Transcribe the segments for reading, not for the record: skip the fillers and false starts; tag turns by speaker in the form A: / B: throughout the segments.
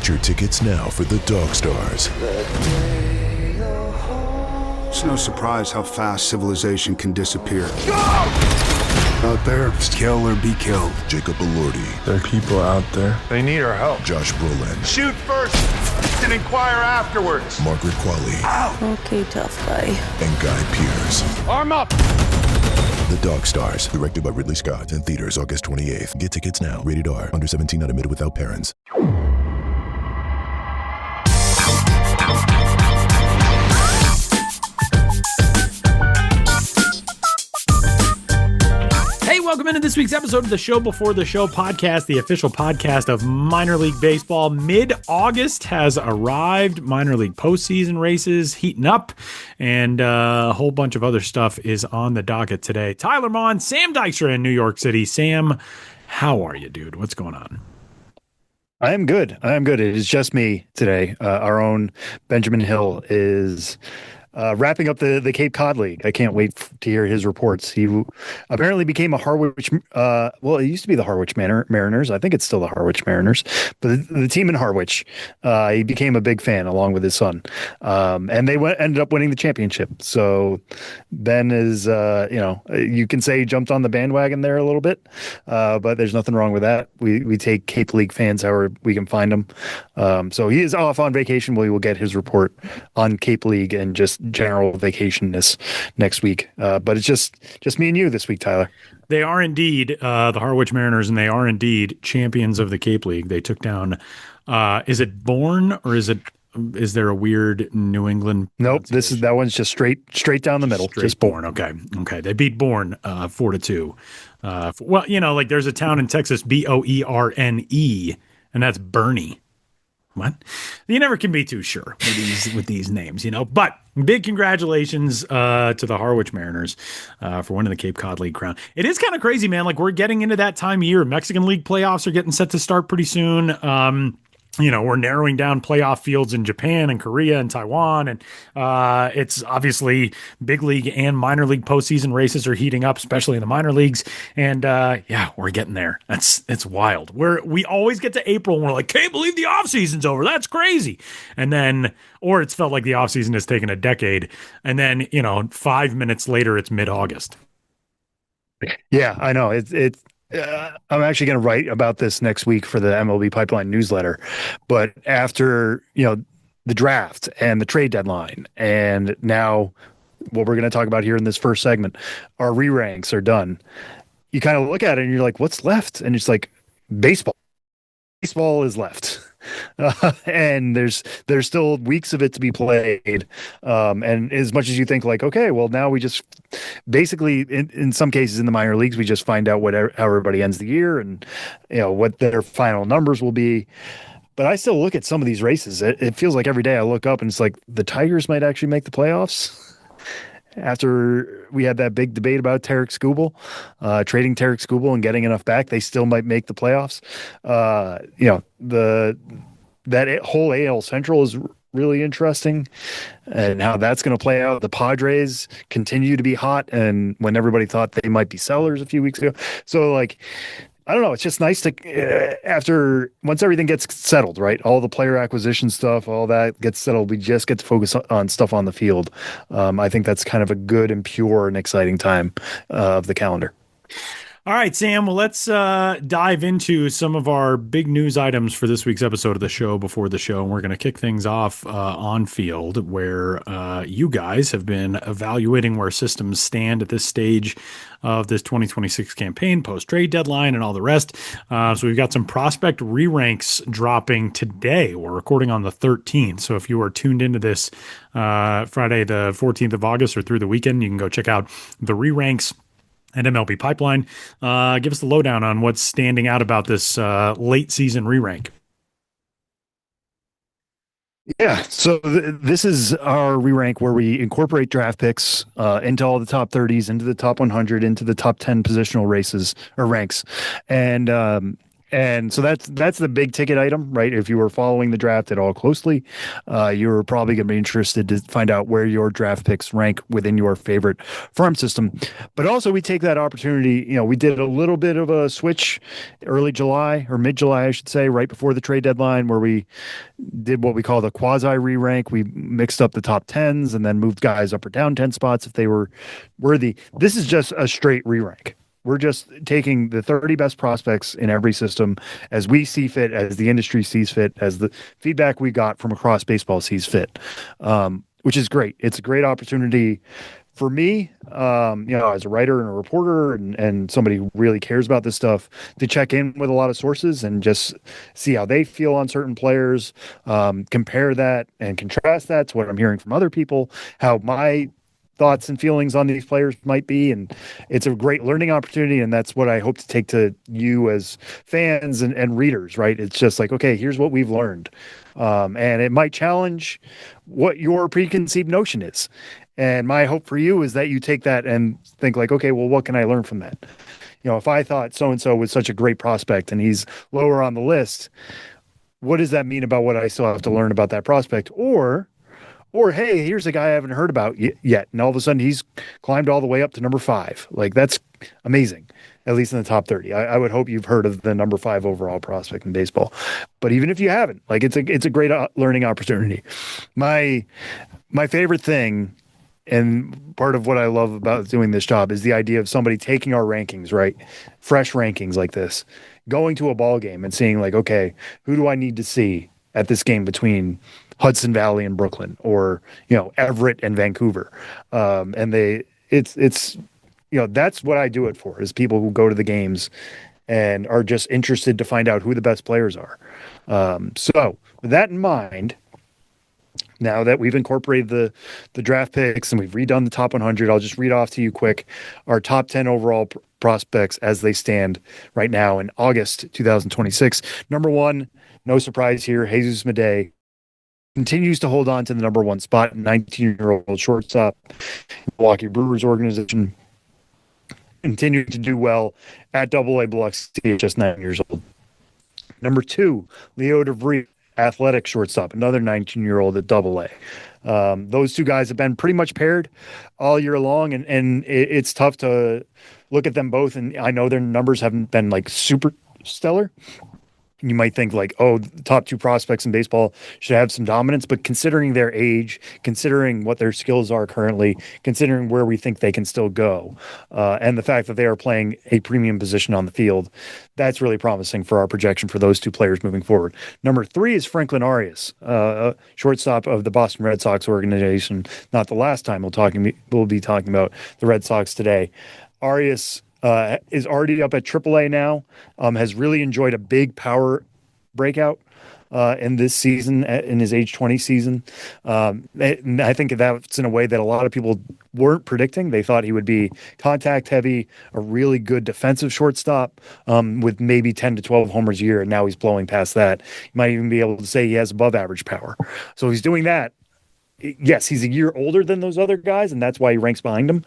A: Get your tickets now for the Dog Stars.
B: It's no surprise how fast civilization can disappear. Out there, it's kill or be killed.
A: Jacob Elordi.
C: There are people out there. They need our help.
A: Josh Brolin.
D: Shoot first and inquire afterwards.
A: Margaret Qualley.
D: Ow.
E: Okay, tough guy.
A: And Guy Pearce.
D: Arm up.
A: The Dog Stars, directed by Ridley Scott, in theaters August 28th. Get tickets now. Rated R. Under 17, not admitted without parents.
F: Welcome into this week's episode of the Show Before the Show podcast, the official podcast of minor league baseball. Mid-August has arrived. Minor league postseason races heating up, and a whole bunch of other stuff is on the docket today. Tyler Mon, Sam Dykstra in New York City. Sam, how are you, dude? What's going on?
G: I am good. It is just me today. Our own Benjamin Hill is wrapping up the Cape Cod League. I can't wait to hear his reports. He apparently became a Harwich. Well, it used to be the Harwich Mariners. I think it's still the Harwich Mariners, but the team in Harwich. He became a big fan along with his son, and they ended up winning the championship. So Ben is, you can say he jumped on the bandwagon there a little bit, but there's nothing wrong with that. We take Cape League fans however we can find them. So he is off on vacation. We will get his report on Cape League and just general vacation this next week, but it's just me and you this week, Tyler.
F: They are indeed the Harwich Mariners, and they are indeed champions of the Cape League. They took down is it Bourne, or is there a weird New England?
G: Nope, that one's just straight down the middle. Just
F: Bourne. Okay, they beat Bourne 4-2. Well, like there's a town in Texas, Boerne, and that's Bernie. What? You never can be too sure with these names, But big congratulations to the Harwich Mariners for winning the Cape Cod League crown. It is kind of crazy, man. Like, we're getting into that time of year. Mexican League playoffs are getting set to start pretty soon. We're narrowing down playoff fields in Japan and Korea and Taiwan. And it's obviously big league and minor league postseason races are heating up, especially in the minor leagues. And we're getting there. It's wild. We always get to April and we're like, can't believe the offseason's over. That's crazy. And then, or it's felt like the offseason has taken a decade. And then, 5 minutes later, it's mid-August.
G: Yeah, I know. I'm actually going to write about this next week for the MLB Pipeline newsletter. But after, the draft and the trade deadline, and now what we're going to talk about here in this first segment, our re-ranks are done. You kind of look at it and you're like, what's left? And it's like baseball. Baseball is left. And there's still weeks of it to be played. And as much as you think like, okay, well, now we just basically in some cases in the minor leagues, we just find out how everybody ends the year and, what their final numbers will be. But I still look at some of these races. It feels like every day I look up and it's like the Tigers might actually make the playoffs. After we had that big debate about Tarek Skubal, trading Tarek Skubal and getting enough back, they still might make the playoffs. That whole AL Central is really interesting, and how that's going to play out. The Padres continue to be hot, and when everybody thought they might be sellers a few weeks ago, so like. I don't know. It's just nice to, once everything gets settled, right? All the player acquisition stuff, all that gets settled. We just get to focus on stuff on the field. I think that's kind of a good and pure and exciting time of the calendar.
F: All right, Sam, well, let's dive into some of our big news items for this week's episode of the Show Before the Show. And we're going to kick things off on field, where you guys have been evaluating where systems stand at this stage of this 2026 campaign, post-trade deadline, and all the rest. So we've got some prospect re-ranks dropping today. We're recording on the 13th. So if you are tuned into this Friday, the 14th of August, or through the weekend, you can go check out the re-ranks at MLB Pipeline. Give us the lowdown on what's standing out about this late season re-rank.
G: Yeah, so this is our re-rank where we incorporate draft picks into all the top 30s, into the top 100, into the top 10 positional races or ranks. And And so that's the big ticket item, right? If you were following the draft at all closely, you were probably going to be interested to find out where your draft picks rank within your favorite farm system. But also, we take that opportunity. We did a little bit of a switch early July or mid July, I should say, right before the trade deadline, where we did what we call the quasi re-rank. We mixed up the top 10s and then moved guys up or down 10 spots if they were worthy. This is just a straight re-rank. We're just taking the 30 best prospects in every system as we see fit, as the industry sees fit, as the feedback we got from across baseball sees fit, which is great. It's a great opportunity for me, as a writer and a reporter and somebody who really cares about this stuff, to check in with a lot of sources and just see how they feel on certain players, compare that and contrast that to what I'm hearing from other people, how my thoughts and feelings on these players might be. And it's a great learning opportunity. And that's what I hope to take to you as fans and readers, right? It's just like, okay, here's what we've learned. And it might challenge what your preconceived notion is. And my hope for you is that you take that and think like, okay, well, what can I learn from that? If I thought so-and-so was such a great prospect and he's lower on the list, what does that mean about what I still have to learn about that prospect? Or, hey, here's a guy I haven't heard about yet, and all of a sudden he's climbed all the way up to number 5. Like, that's amazing, at least in the top 30. I would hope you've heard of the number 5 overall prospect in baseball. But even if you haven't, like, it's a great learning opportunity. My favorite thing, and part of what I love about doing this job, is the idea of somebody taking our rankings, right? Fresh rankings like this, going to a ball game and seeing like, okay, who do I need to see at this game between Hudson Valley and Brooklyn, or Everett and Vancouver, it's that's what I do it for, is people who go to the games and are just interested to find out who the best players are. So with that in mind, now that we've incorporated the draft picks and we've redone the top 100, I'll just read off to you quick our top 10 overall prospects as they stand right now in August 2026. Number 1, no surprise here, Jesus Madej continues to hold on to the number 1 spot, 19-year-old shortstop, Milwaukee Brewers organization, continuing to do well at AA Biloxi at just 9 years old. Number 2, Leo DeVries, athletic shortstop, another 19-year-old at AA. Those two guys have been pretty much paired all year long, and it's tough to look at them both, and I know their numbers haven't been like super stellar. You might think like, oh, the top 2 prospects in baseball should have some dominance, but considering their age, considering what their skills are currently, considering where we think they can still go, and the fact that they are playing a premium position on the field, that's really promising for our projection for those 2 players moving forward. Number 3 is Franklin Arias, shortstop of the Boston Red Sox organization. Not the last time we'll be talking about the Red Sox today. Arias is already up at AAA now, has really enjoyed a big power breakout in this season, in his age 20 season. And I think that's in a way that a lot of people weren't predicting. They thought he would be contact heavy, a really good defensive shortstop with maybe 10 to 12 homers a year. And now he's blowing past that. You might even be able to say he has above average power. So he's doing that. Yes, he's a year older than those other guys, and that's why he ranks behind them.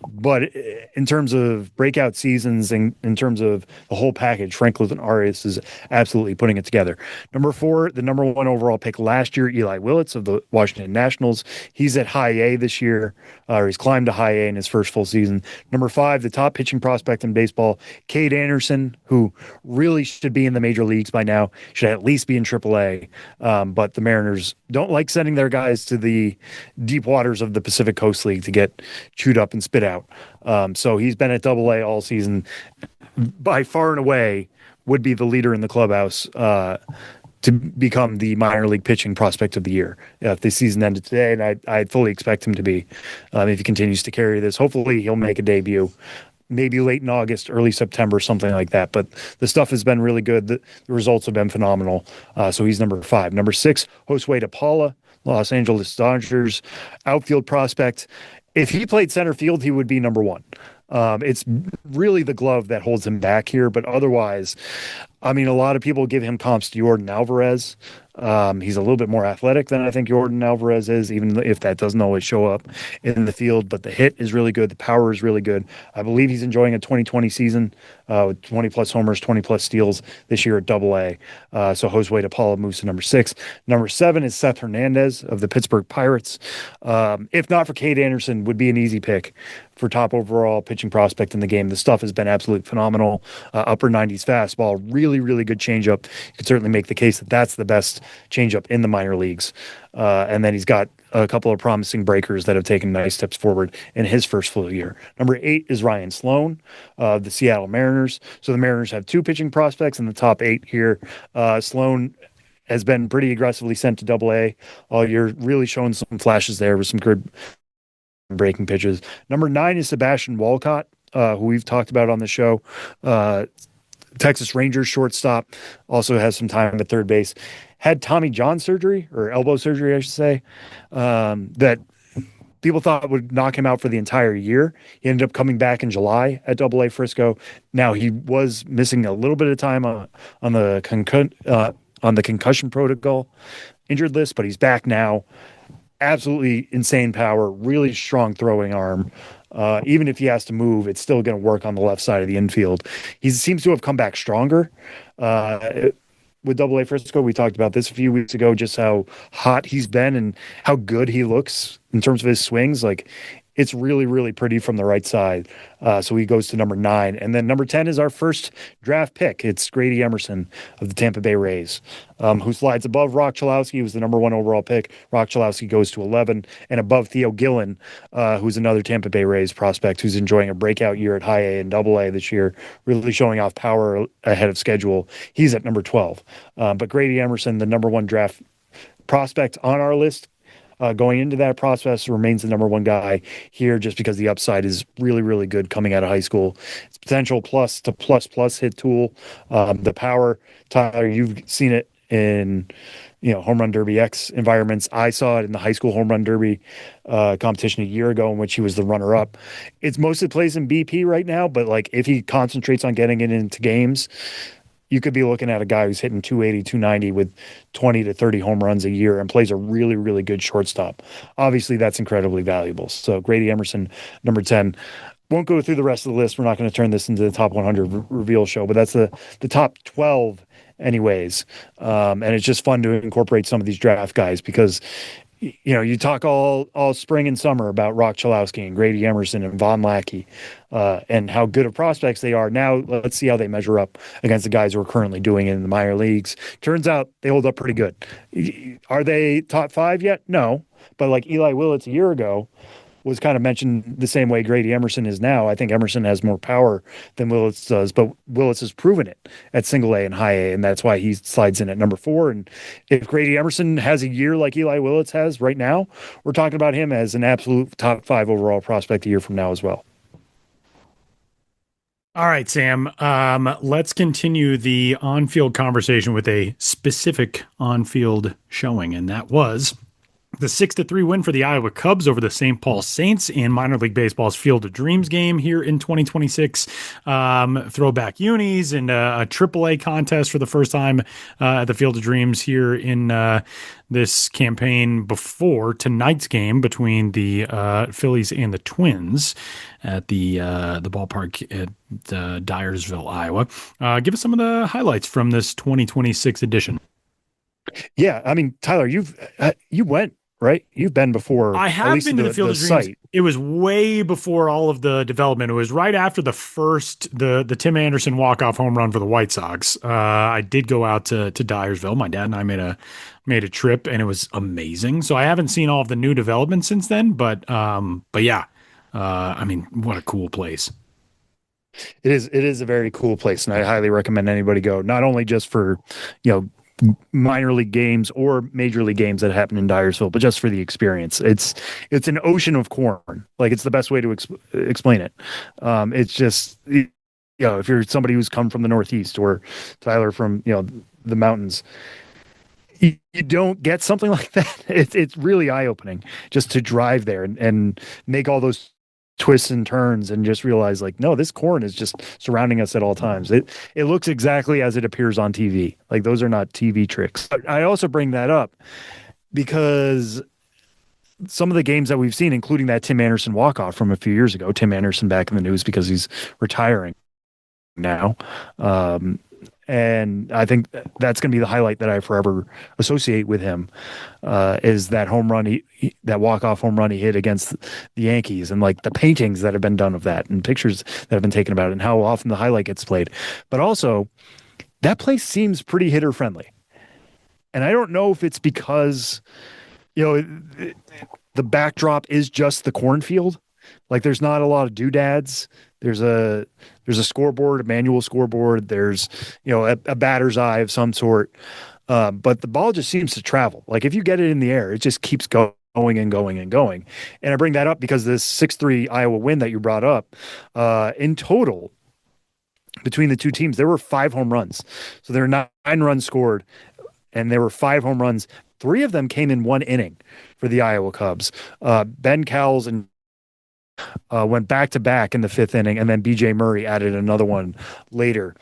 G: But in terms of breakout seasons and in terms of the whole package, Franklin Arias is absolutely putting it together. Number 4, the number 1 overall pick last year, Eli Willits of the Washington Nationals. He's at high A this year, or he's climbed to high A in his first full season. Number 5, the top pitching prospect in baseball, Cade Anderson, who really should be in the major leagues by now, should at least be in AAA. But the Mariners don't like sending their guys to the deep waters of the Pacific Coast League to get chewed up and spit out. So he's been at AA all season. By far and away would be the leader in the clubhouse to become the minor league pitching prospect of the year. If the season ended today, and I fully expect him to be, if he continues to carry this, hopefully he'll make a debut. Maybe late in August, early September, something like that. But the stuff has been really good. The results have been phenomenal. So he's number 5. Number 6, Josue DePaula, Los Angeles Dodgers outfield prospect. If he played center field, he would be number 1. It's really the glove that holds him back here. But otherwise, I mean, a lot of people give him comps to Jordan Alvarez. He's a little bit more athletic than I think Jordan Alvarez is, even if that doesn't always show up in the field. But the hit is really good. The power is really good. I believe he's enjoying a 2020 season with 20 plus homers, 20 plus steals this year at Double-A. So Josue DePaula moves to number 6. Number 7 is Seth Hernandez of the Pittsburgh Pirates. If not for Cade Anderson, would be an easy pick for top overall pitching prospect in the game. The stuff has been absolutely phenomenal. Upper 90s fastball, really, really good changeup. You could certainly make the case that that's the best changeup in the minor leagues. And then he's got a couple of promising breakers that have taken nice steps forward in his first full year. Number 8 is Ryan Sloan of the Seattle Mariners. So the Mariners have 2 pitching prospects in the top 8 here. Sloan has been pretty aggressively sent to Double-A all year, really showing some flashes there with some good breaking pitches. Number 9 is Sebastian Walcott, who we've talked about on the show. Texas Rangers shortstop, also has some time at third base. Had Tommy John surgery, or elbow surgery, I should say, that people thought would knock him out for the entire year. He ended up coming back in July at Double-A Frisco. Now, he was missing a little bit of time on the concussion protocol injured list, but he's back now. Absolutely insane power, really strong throwing arm. Even if he has to move, it's still going to work on the left side of the infield. He seems to have come back stronger. With Double-A Frisco, we talked about this a few weeks ago, just how hot he's been and how good he looks in terms of his swings. Like, it's really, really pretty from the right side. So he goes to number 9. And then number 10 is our first draft pick. It's Grady Emerson of the Tampa Bay Rays, who slides above Rock Chalowski, who's the number 1 overall pick. Rock Chalowski goes to 11, and above Theo Gillen, who's another Tampa Bay Rays prospect who's enjoying a breakout year at High A and Double-A this year, really showing off power ahead of schedule. He's at number 12. But Grady Emerson, the number 1 draft prospect on our list, going into that process, remains the number 1 guy here just because the upside is really, really good coming out of high school. It's potential plus to plus hit tool. The power, Tyler, you've seen it in Home Run Derby X environments. I saw it in the high school Home Run Derby competition a year ago in which he was the runner-up. It's mostly plays in BP right now, but like if he concentrates on getting it into games, you could be looking at a guy who's hitting 280, 290 with 20 to 30 home runs a year and plays a really, really good shortstop. Obviously, that's incredibly valuable. So Grady Emerson, number 10. Won't go through the rest of the list. We're not going to turn this into the top 100 reveal show, but that's the top 12 anyways. And it's just fun to incorporate some of these draft guys because you talk all spring and summer about Rock Chalowski and Grady Emerson and Von Lackey and how good of prospects they are. Now let's see how they measure up against the guys who are currently doing it in the minor leagues. Turns out they hold up pretty good. Are they top 5 yet? No. But like Eli Willits a year ago was kind of mentioned the same way Grady Emerson is now. I think Emerson has more power than Willits does, but Willits has proven it at single A and high A, and that's why he slides in at number 4. And if Grady Emerson has a year like Eli Willits has right now, we're talking about him as an absolute top 5 overall prospect a year from now as well.
F: All right, Sam. Let's continue the on-field conversation with a specific on-field showing, and that was the 6-3 win for the Iowa Cubs over the St. Paul Saints in minor league baseball's Field of Dreams game here in 2026. Throwback unis and a AAA contest for the first time at the Field of Dreams here in this campaign before tonight's game between the Phillies and the Twins at the ballpark at Dyersville, Iowa. Give us some of the highlights from this 2026 edition.
G: Yeah, I mean, Tyler, you went, right? You've been before.
F: I have been to the Field of Dreams. Site. It was way before all of the development. It was right after the Tim Anderson walk-off home run for the White Sox. I did go out to Dyersville. My dad and I made a trip, and it was amazing. So I haven't seen all of the new development since then, but yeah, I mean, what a cool place.
G: It is a very cool place, and I highly recommend anybody go. Not only just for minor league games or major league games that happen in Dyersville, but just for the experience. It's an ocean of corn. Like, it's the best way to explain it. It's just, if you're somebody who's come from the Northeast or Tyler from, the mountains, you don't get something like that. It's really eye-opening just to drive there and make all those twists and turns and just realize like, no, this corn is just surrounding us at all times. It looks exactly as it appears on TV. Like those are not TV tricks. But I also bring that up because some of the games that we've seen, including that Tim Anderson walk-off from a few years ago, Tim Anderson back in the news because he's retiring now. And I think that's going to be the highlight that I forever associate with him, is that home run, that walk-off home run he hit against the Yankees, and like the paintings that have been done of that and pictures that have been taken about it and how often the highlight gets played. But also, that place seems pretty hitter-friendly. And I don't know if it's because, the backdrop is just the cornfield. Like there's not a lot of doodads. There's a scoreboard, a manual scoreboard. There's, a batter's eye of some sort. But the ball just seems to travel. Like if you get it in the air, it just keeps going and going and going. And I bring that up because this 6-3 Iowa win that you brought up, in total, between the two teams, there were 5 home runs. So there were 9 runs scored, and there were 5 home runs. 3 of them came in 1 inning for the Iowa Cubs. Ben Cowles and went back-to-back in the 5th inning, and then B.J. Murray added another one later.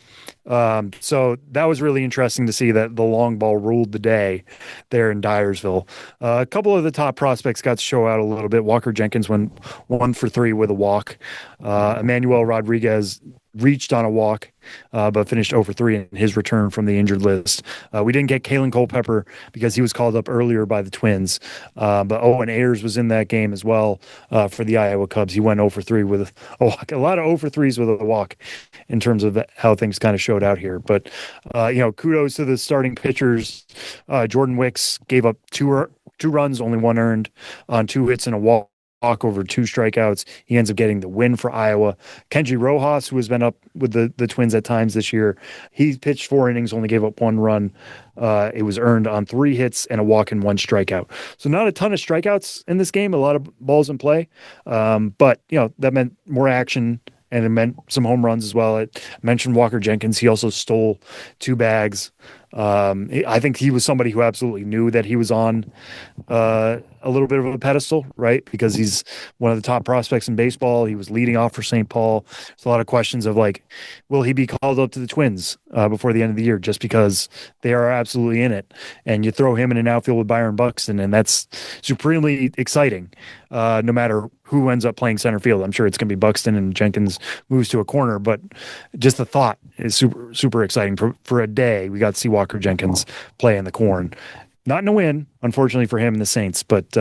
G: So that was really interesting to see that the long ball ruled the day there in Dyersville. A couple of the top prospects got to show out a little bit. Walker Jenkins went 1 for 3 with a walk. Emmanuel Rodriguez reached on a walk, but finished 0 for 3 in his return from the injured list. We didn't get Kalen Culpepper because he was called up earlier by the Twins. But Owen Ayers was in that game as well for the Iowa Cubs. He went 0 for 3 with a walk. A lot of 0 for 3s with a walk in terms of how things kind of showed out here. But, kudos to the starting pitchers. Jordan Wicks gave up 2 runs, only 1 earned on 2 hits and a walk over 2 strikeouts. He ends up getting the win for Iowa. Kenji Rojas, who has been up with the Twins at times this year, he pitched 4 innings, only gave up 1 run. It was earned on 3 hits and a walk and 1 strikeout. So not a ton of strikeouts in this game, a lot of balls in play. But, that meant more action, and it meant some home runs as well. It mentioned Walker Jenkins. He also stole 2 bags. I think he was somebody who absolutely knew that he was on a little bit of a pedestal, right? Because he's one of the top prospects in baseball. He was leading off for St. Paul. There's a lot of questions of like, will he be called up to the Twins before the end of the year, just because they are absolutely in it? And you throw him in an outfield with Byron Buxton, and that's supremely exciting, no matter who ends up playing center field. I'm sure it's going to be Buxton and Jenkins moves to a corner, but just the thought is super, super exciting. For a day, we got to see Walker Jenkins play in the corn. Not in a win, unfortunately for him and the Saints, but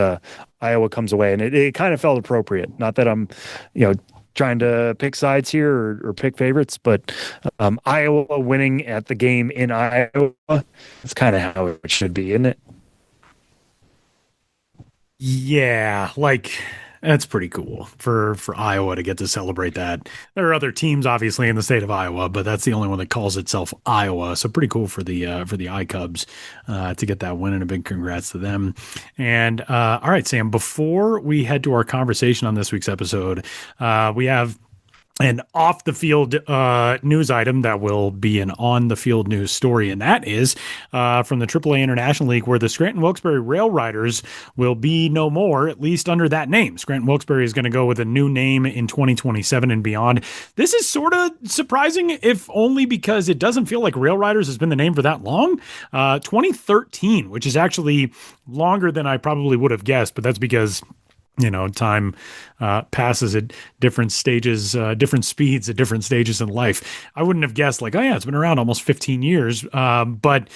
G: Iowa comes away, and it kind of felt appropriate. Not that I'm, trying to pick sides here or pick favorites, but Iowa winning at the game in Iowa, that's kind of how it should be, isn't it?
F: Yeah, that's pretty cool for Iowa to get to celebrate that. There are other teams, obviously, in the state of Iowa, but that's the only one that calls itself Iowa. So pretty cool for the iCubs to get that win, and a big congrats to them. And all right, Sam, before we head to our conversation on this week's episode, we have an off the field news item that will be an on the field news story. And that is from the AAA International League, where the Scranton Wilkes-Barre Rail Riders will be no more, at least under that name. Scranton Wilkes-Barre is going to go with a new name in 2027 and beyond. This is sort of surprising, if only because it doesn't feel like Rail Riders has been the name for that long. 2013, which is actually longer than I probably would have guessed, but that's because time passes at different stages, different speeds at different stages in life. I wouldn't have guessed it's been around almost 15 years. But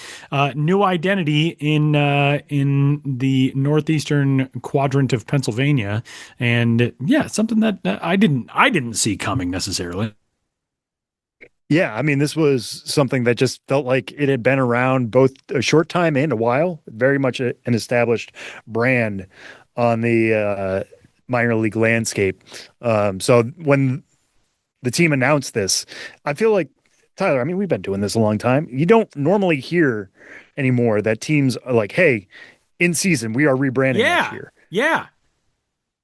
F: new identity in the northeastern quadrant of Pennsylvania, and something that I didn't see coming necessarily.
G: Yeah, I mean, this was something that just felt like it had been around both a short time and a while. Very much an established brand on the minor league landscape. So when the team announced this, I feel like, Tyler, I mean, we've been doing this a long time. You don't normally hear anymore that teams are like, hey, in season, we are rebranding this year.
F: Yeah.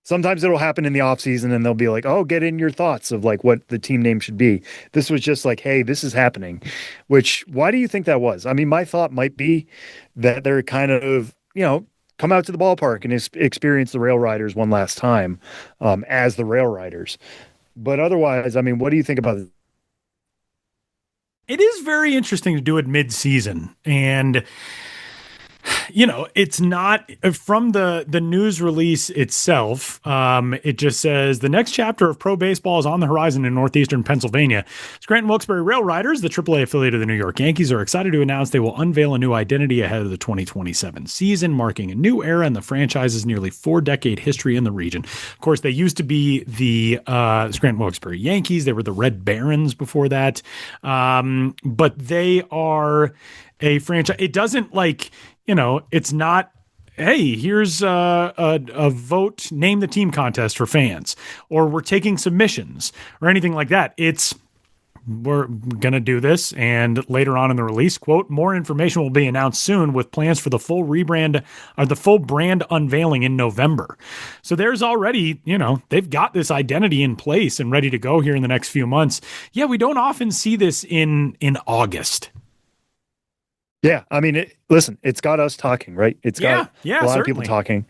G: Sometimes it'll happen in the offseason and they'll be like, oh, get in your thoughts of like what the team name should be. This was just like, hey, this is happening. Why do you think that was? I mean, my thought might be that they're kind of, come out to the ballpark and experience the Rail Riders one last time as the Rail Riders. But otherwise, I mean, what do you think about it?
F: It is very interesting to do it mid-season, and you know, it's not from the news release itself. It just says the next chapter of pro baseball is on the horizon in northeastern Pennsylvania. Scranton Wilkes-Barre Rail Riders, the AAA affiliate of the New York Yankees, are excited to announce they will unveil a new identity ahead of the 2027 season, marking a new era in the franchise's nearly 4-decade history in the region. Of course, they used to be the Scranton Wilkes-Barre Yankees. They were the Red Barons before that. But they are a franchise. It doesn't like, you know, it's not, hey, here's a vote, name the team contest for fans, or we're taking submissions or anything like that. It's, we're going to do this. And later on in the release, quote, more information will be announced soon with plans for the full rebrand or the full brand unveiling in November. So there's already, you know, they've got this identity in place and ready to go here in the next few months. Yeah, we don't often see this in August.
G: Yeah, I mean, listen, it's got us talking, right? It's got a lot
F: certainly.
G: of people talking.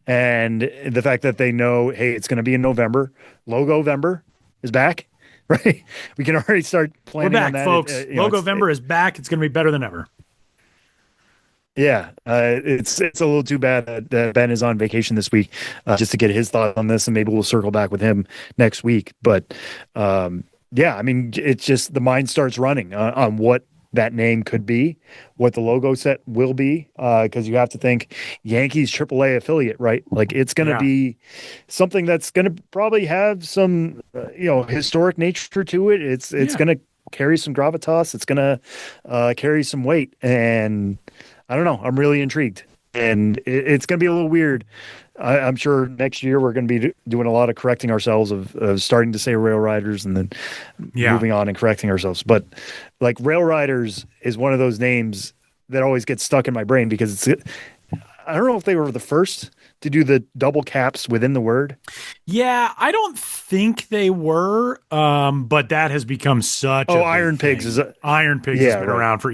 G: And the fact that they know, hey, it's going to be in November. Logo-vember is back, right? We can already start planning
F: We're back,
G: on that.
F: folks. Logo-vember is back. It's going to be better than ever.
G: Yeah, it's a little too bad that Ben is on vacation this week just to get his thoughts on this, and maybe we'll circle back with him next week. But yeah, I mean, it's just the mind starts running on what that name could be, what the logo set will be, because you have to think Yankees AAA affiliate, right? Like it's going to be something that's going to probably have some, historic nature to it. It's going to carry some gravitas. It's going to carry some weight, and I don't know. I'm really intrigued, and it's going to be a little weird. I'm sure next year we're going to be doing a lot of correcting ourselves of starting to say Rail Riders and then moving on and correcting ourselves. But like Rail Riders is one of those names that always gets stuck in my brain because I don't know if they were the first to do the double caps within the word.
F: Yeah, I don't think they were, but that has become such.
G: Iron Pigs is
F: Iron Pigs has been around for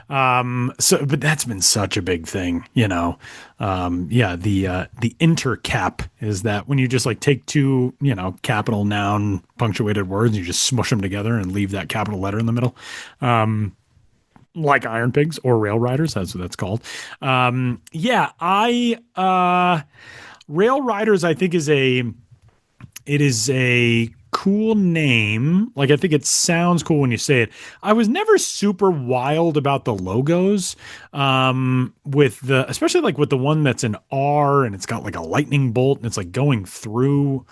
F: but that's been such a big thing, you know. The intercap is that when you just like take two, capital noun punctuated words, and you just smush them together and leave that capital letter in the middle. Like Iron Pigs or Rail Riders, that's what that's called. Rail Riders, I think it is a cool name. Like, I think it sounds cool when you say it. I was never super wild about the logos, especially like with the one that's an R and it's got like a lightning bolt and it's like going through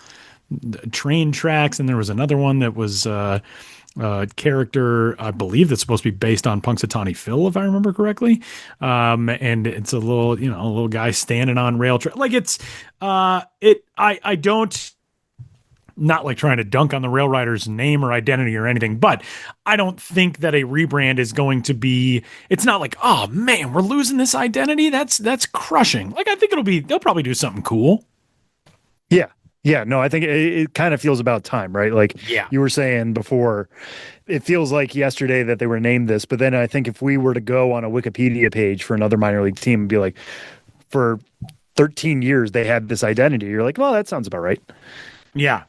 F: train tracks. And there was another one that was, character, I believe, that's supposed to be based on Punxsutawney Phil, if I remember correctly. And it's a little guy standing on rail track. Like I don't, not like trying to dunk on the Rail Riders name or identity or anything, but I don't think that a rebrand is going to be, it's not like, oh man, we're losing this identity. That's crushing. Like, I think they'll probably do something cool.
G: Yeah. Yeah, no, I think it kind of feels about time, right? Like you were saying before, it feels like yesterday that they were named this, but then I think if we were to go on a Wikipedia page for another minor league team and be like, for 13 years they had this identity, you're like, well, that sounds about right. Yeah.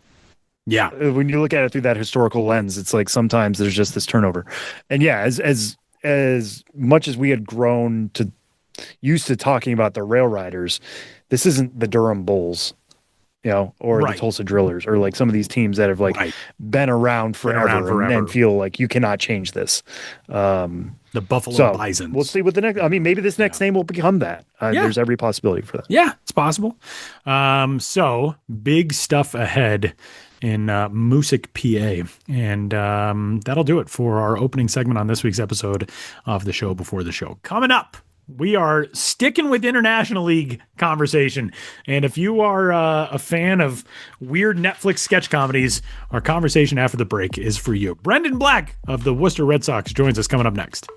G: Yeah. When you look at it through that historical lens, it's like sometimes there's just this turnover. And yeah, as much as we had grown to used to talking about the Rail Riders, this isn't the Durham Bulls. Or the Tulsa Drillers, or like some of these teams that have been around forever, and feel like you cannot change this.
F: The Buffalo Bisons.
G: We'll see what the next. I mean, maybe this next name will become that. There's every possibility for that.
F: Yeah, it's possible. So big stuff ahead in Moosic, PA, and that'll do it for our opening segment on this week's episode of the show before the show. Coming up, we are sticking with International League conversation. And if you are a fan of weird Netflix sketch comedies, our conversation after the break is for you. Brendan Black of the Worcester Red Sox joins us coming up next.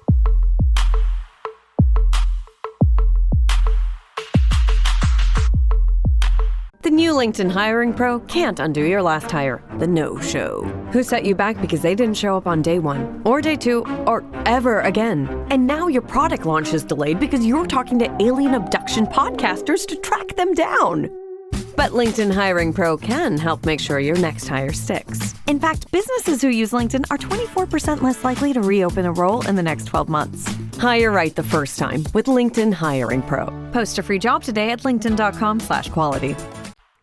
E: The new LinkedIn Hiring Pro can't undo your last hire, the no-show. who set you back because they didn't show up on day 1 or day 2 or ever again. And now your product launch is delayed because you're talking to alien abduction podcasters to track them down. But LinkedIn Hiring Pro can help make sure your next hire sticks. In fact, businesses who use LinkedIn are 24% less likely to reopen a role in the next 12 months. Hire right the first time with LinkedIn Hiring Pro. Post a free job today at linkedin.com/quality.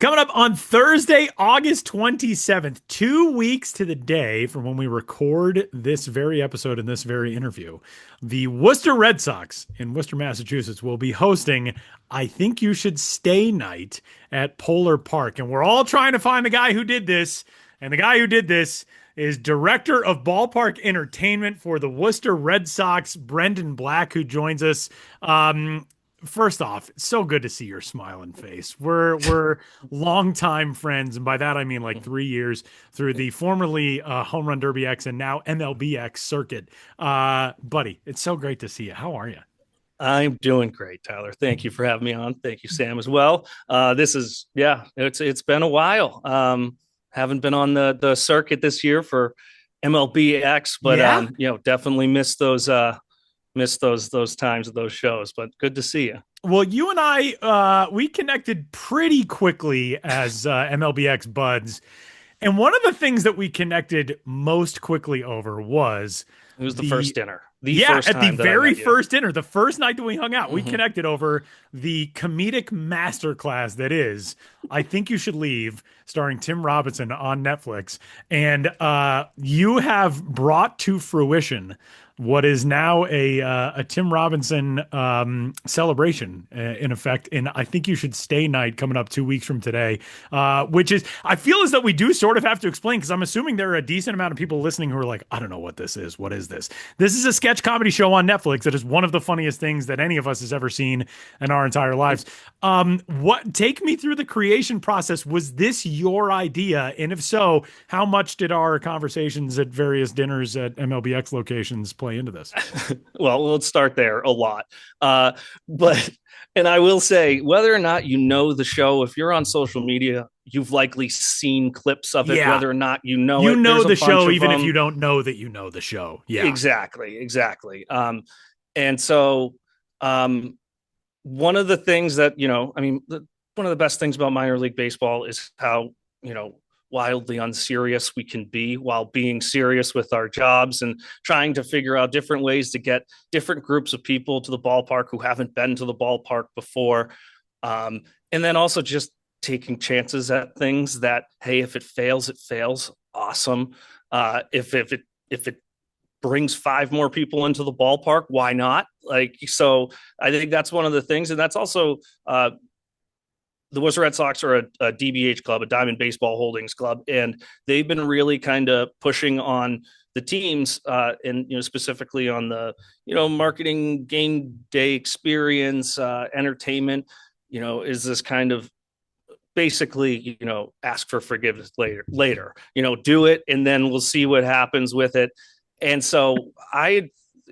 F: Coming up on Thursday, August 27th, 2 weeks to the day from when we record this very episode and this very interview, the Worcester Red Sox in Worcester, Massachusetts will be hosting I Think You Should Stay Night at Polar Park. And we're all trying to find the guy who did this. And the guy who did this is Director of Ballpark Entertainment for the Worcester Red Sox, Brendan Black, who joins us. First off, it's so good to see your smiling face. We're longtime friends, and by that I mean like 3 years through the formerly Home Run Derby X and now MLB X circuit. Buddy, it's so great to see you. How are you?
H: I'm doing great, Tyler. Thank you for having me on. Thank you, Sam, as well. It's been a while. Haven't been on the circuit this year for MLB X, but definitely missed those times of those shows, but good to see you.
F: Well, you and I, we connected pretty quickly as MLBX buds. And one of the things that we connected most quickly over was
H: the first dinner.
F: At the very first dinner, the first night that we hung out, we connected over the comedic masterclass that is I Think You Should Leave, starring Tim Robinson on Netflix. And you have brought to fruition what is now a Tim Robinson celebration, in effect, in I Think You Should Stay night coming up 2 weeks from today, which is, I feel as though we do sort of have to explain, because I'm assuming there are a decent amount of people listening who are like, I don't know what this is. What is this? This is a sketch comedy show on Netflix that is one of the funniest things that any of us has ever seen in our entire lives. Take me through the creation process. Was this your idea? And if so, how much did our conversations at various dinners at MLBX locations play into this?
H: Well, let's start there. A lot. And I will say, whether or not you know the show, if you're on social media, you've likely seen clips of it, whether or not you know it. You know the show, even if you don't know that you know the show. Yeah, exactly. And so one of the things that, one of the best things about minor league baseball is how, wildly unserious we can be while being serious with our jobs and trying to figure out different ways to get different groups of people to the ballpark who haven't been to the ballpark before. And then also just taking chances at things that, hey, if it fails, it fails. Awesome. If it brings 5 more people into the ballpark, why not? So I think that's one of the things. And that's also, the Worcester Red Sox are a DBH club, a Diamond Baseball Holdings club, and they've been really kind of pushing on the teams and specifically on the marketing, game day experience, entertainment. Is this kind of basically ask for forgiveness later. Do it, and then we'll see what happens with it. And so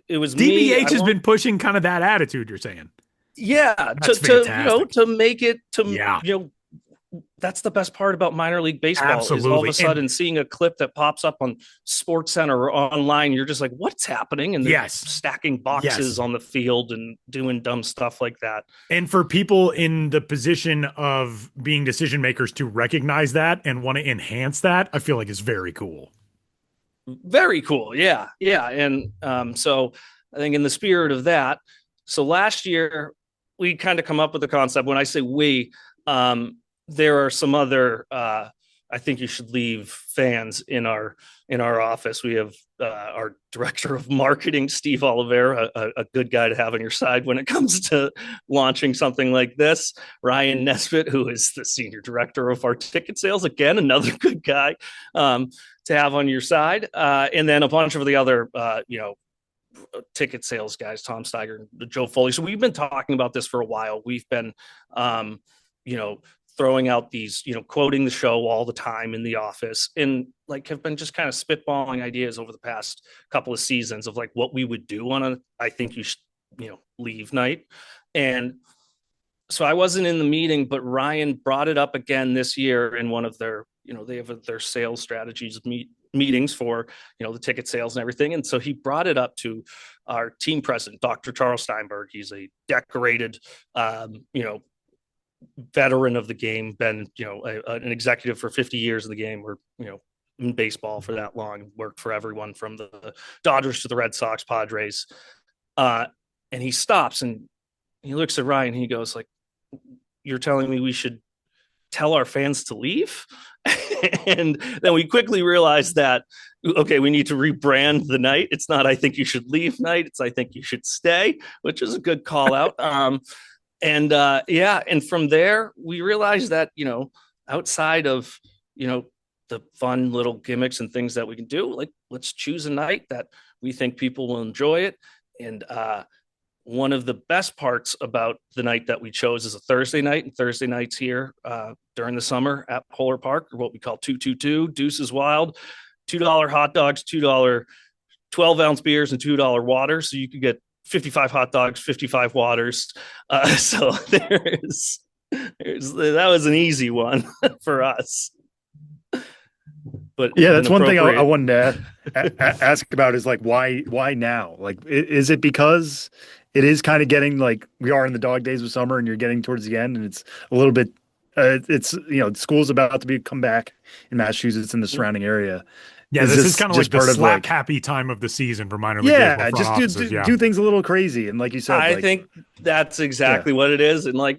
H: it was
F: DBH has been pushing kind of that attitude. You're saying.
H: Yeah, to make it that's the best part about minor league baseball. Absolutely. Is all of a sudden seeing a clip that pops up on Sports Center or online, you're just like, what's happening? And they're stacking boxes on the field and doing dumb stuff like that. And
F: for people in the position of being decision makers to recognize that and want to enhance that, I feel like it's very cool.
H: Very cool. Yeah. And so I think in the spirit of that, so last year we kind of come up with the concept. When I say we, there are some other I Think You Should Leave fans in our office. We have our director of marketing, Steve Oliveira, a good guy to have on your side when it comes to launching something like this. Ryan Nesbitt, who is the senior director of our ticket sales, again, another good guy to have on your side. And then a bunch of the other, ticket sales guys, Tom Steiger, Joe Foley. So we've been talking about this for a while. We've been, throwing out these, quoting the show all the time in the office, and have been just kind of spitballing ideas over the past couple of seasons of what we would do on a I Think You Should, Leave night. And so I wasn't in the meeting, but Ryan brought it up again this year in one of their, they have their sales strategies meetings for, the ticket sales and everything. And so he brought it up to our team president, Dr. Charles Steinberg. He's a decorated, veteran of the game, been, an executive for 50 years in the game, or, in baseball for that long, worked for everyone from the Dodgers to the Red Sox, Padres. And he stops and he looks at Ryan and he goes like, "You're telling me we should tell our fans to leave?" And then we quickly realized that, okay, we need to rebrand the night. It's not "I think you should leave" night. It's "I think you should stay," which is a good call out. And from there we realized that, outside of, the fun little gimmicks and things that we can do, like, let's choose a night that we think people will enjoy it. And one of the best parts about the night that we chose is a Thursday night, and Thursday nights here during the summer at Polar Park are what we call 222, Deuces Wild, $2 hot dogs, $2 12-ounce beers, and $2 water. So you could get 55 hot dogs, 55 waters. So there's that was an easy one for us. But
G: yeah, that's one thing I wanted to ask about is like, why now? Like, is it because it is kind of getting like we are in the dog days of summer and you're getting towards the end and it's a little bit, school's about to come back in Massachusetts and the surrounding area.
F: Yeah, this is kind of like the slap happy time of the season for minor league baseball.
G: Just do things a little crazy. And like you said,
H: I think that's exactly what it is. And like,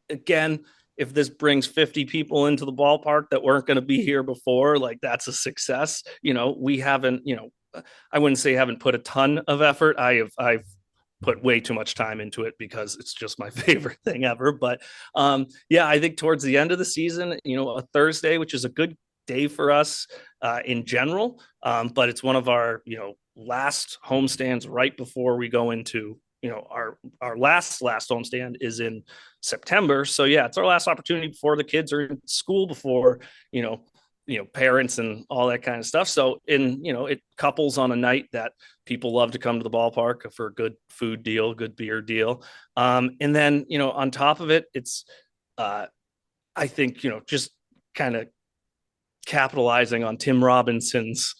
H: again, if this brings 50 people into the ballpark that weren't going to be here before, like, that's a success. We haven't, I wouldn't say haven't put a ton of effort. I've put way too much time into it because it's just my favorite thing ever. But I think towards the end of the season, a Thursday, which is a good day for us in general, but it's one of our, last homestands right before we go into, our last homestand is in September. So yeah, it's our last opportunity before the kids are in school, before, parents and all that kind of stuff. So it couples on a night that people love to come to the ballpark for a good food deal, good beer deal. And then, on top of it, it's, I think, just kind of capitalizing on Tim Robinson's,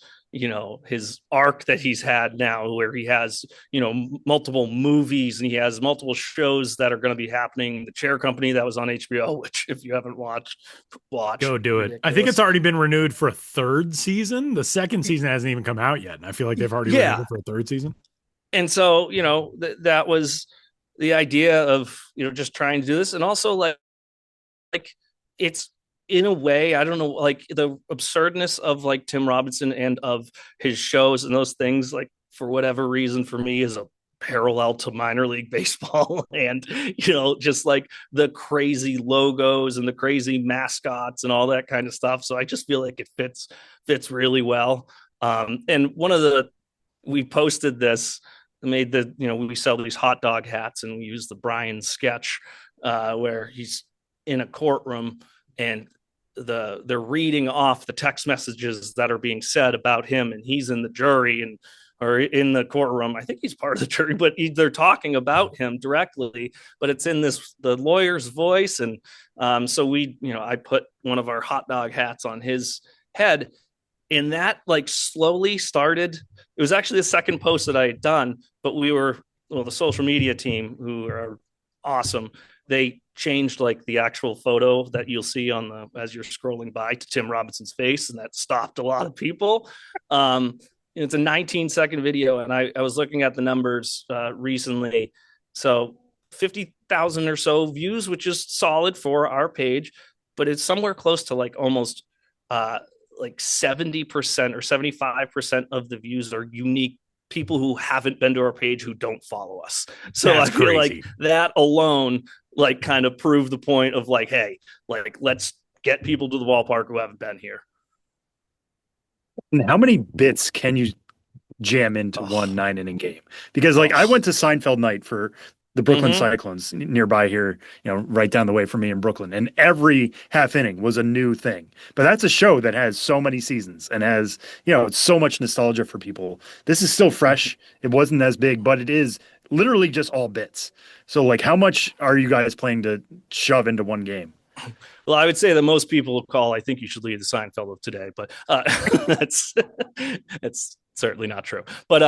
H: his arc that he's had now, where he has, multiple movies and he has multiple shows that are going to be happening. The Chair Company that was on HBO, which if you haven't watch.
F: Go do it. I think it's already been renewed for a third season. The second season hasn't even come out yet. And I feel like they've already renewed it for a third season.
H: And so, that was the idea of, just trying to do this. And also like it's, in a way, I don't know, like the absurdness of like Tim Robinson and of his shows and those things, like, for whatever reason, for me is a parallel to minor league baseball and, just like the crazy logos and the crazy mascots and all that kind of stuff. So I just feel like it fits really well. And we posted this, made we sell these hot dog hats, and we use the Brian sketch where he's in a courtroom and they're reading off the text messages that are being said about him, and he's in the jury or in the courtroom. I think he's part of the jury, but they're talking about him directly, but it's in the lawyer's voice. And so I put one of our hot dog hats on his head, and that like slowly started. It was actually the second post that I had done, but the social media team, who are awesome, they changed like the actual photo that you'll see as you're scrolling by to Tim Robinson's face, and that stopped a lot of people. It's a 19-second video, and I was looking at the numbers recently. So 50,000 or so views, which is solid for our page, but it's somewhere close to like almost like 70% or 75% of the views are unique people who haven't been to our page, who don't follow us. So I feel like that alone like kind of proved the point of like, hey, like, let's get people to the ballpark who haven't been here.
G: And how many bits can you jam into one 9-inning game? Because like I went to Seinfeld night for the Brooklyn Cyclones nearby here, right down the way from me in Brooklyn, and every half inning was a new thing. But that's a show that has so many seasons and has, so much nostalgia for people. This is still fresh. It wasn't as big, but it is literally just all bits. So like, how much are you guys planning to shove into one game?
H: Well, I would say that most people call, I think you should leave the Seinfeld of today, but that's certainly not true. But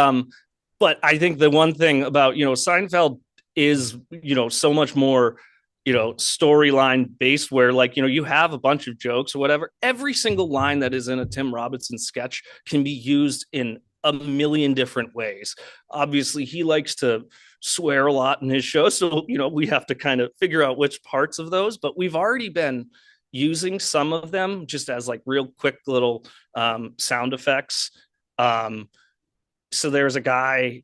H: I think the one thing about, Seinfeld is, so much more, storyline based, where like, you have a bunch of jokes or whatever. Every single line that is in a Tim Robinson sketch can be used in a million different ways. Obviously, he likes to swear a lot in his show, so we have to kind of figure out which parts of those, but we've already been using some of them just as like real quick little sound effects. So there's a guy,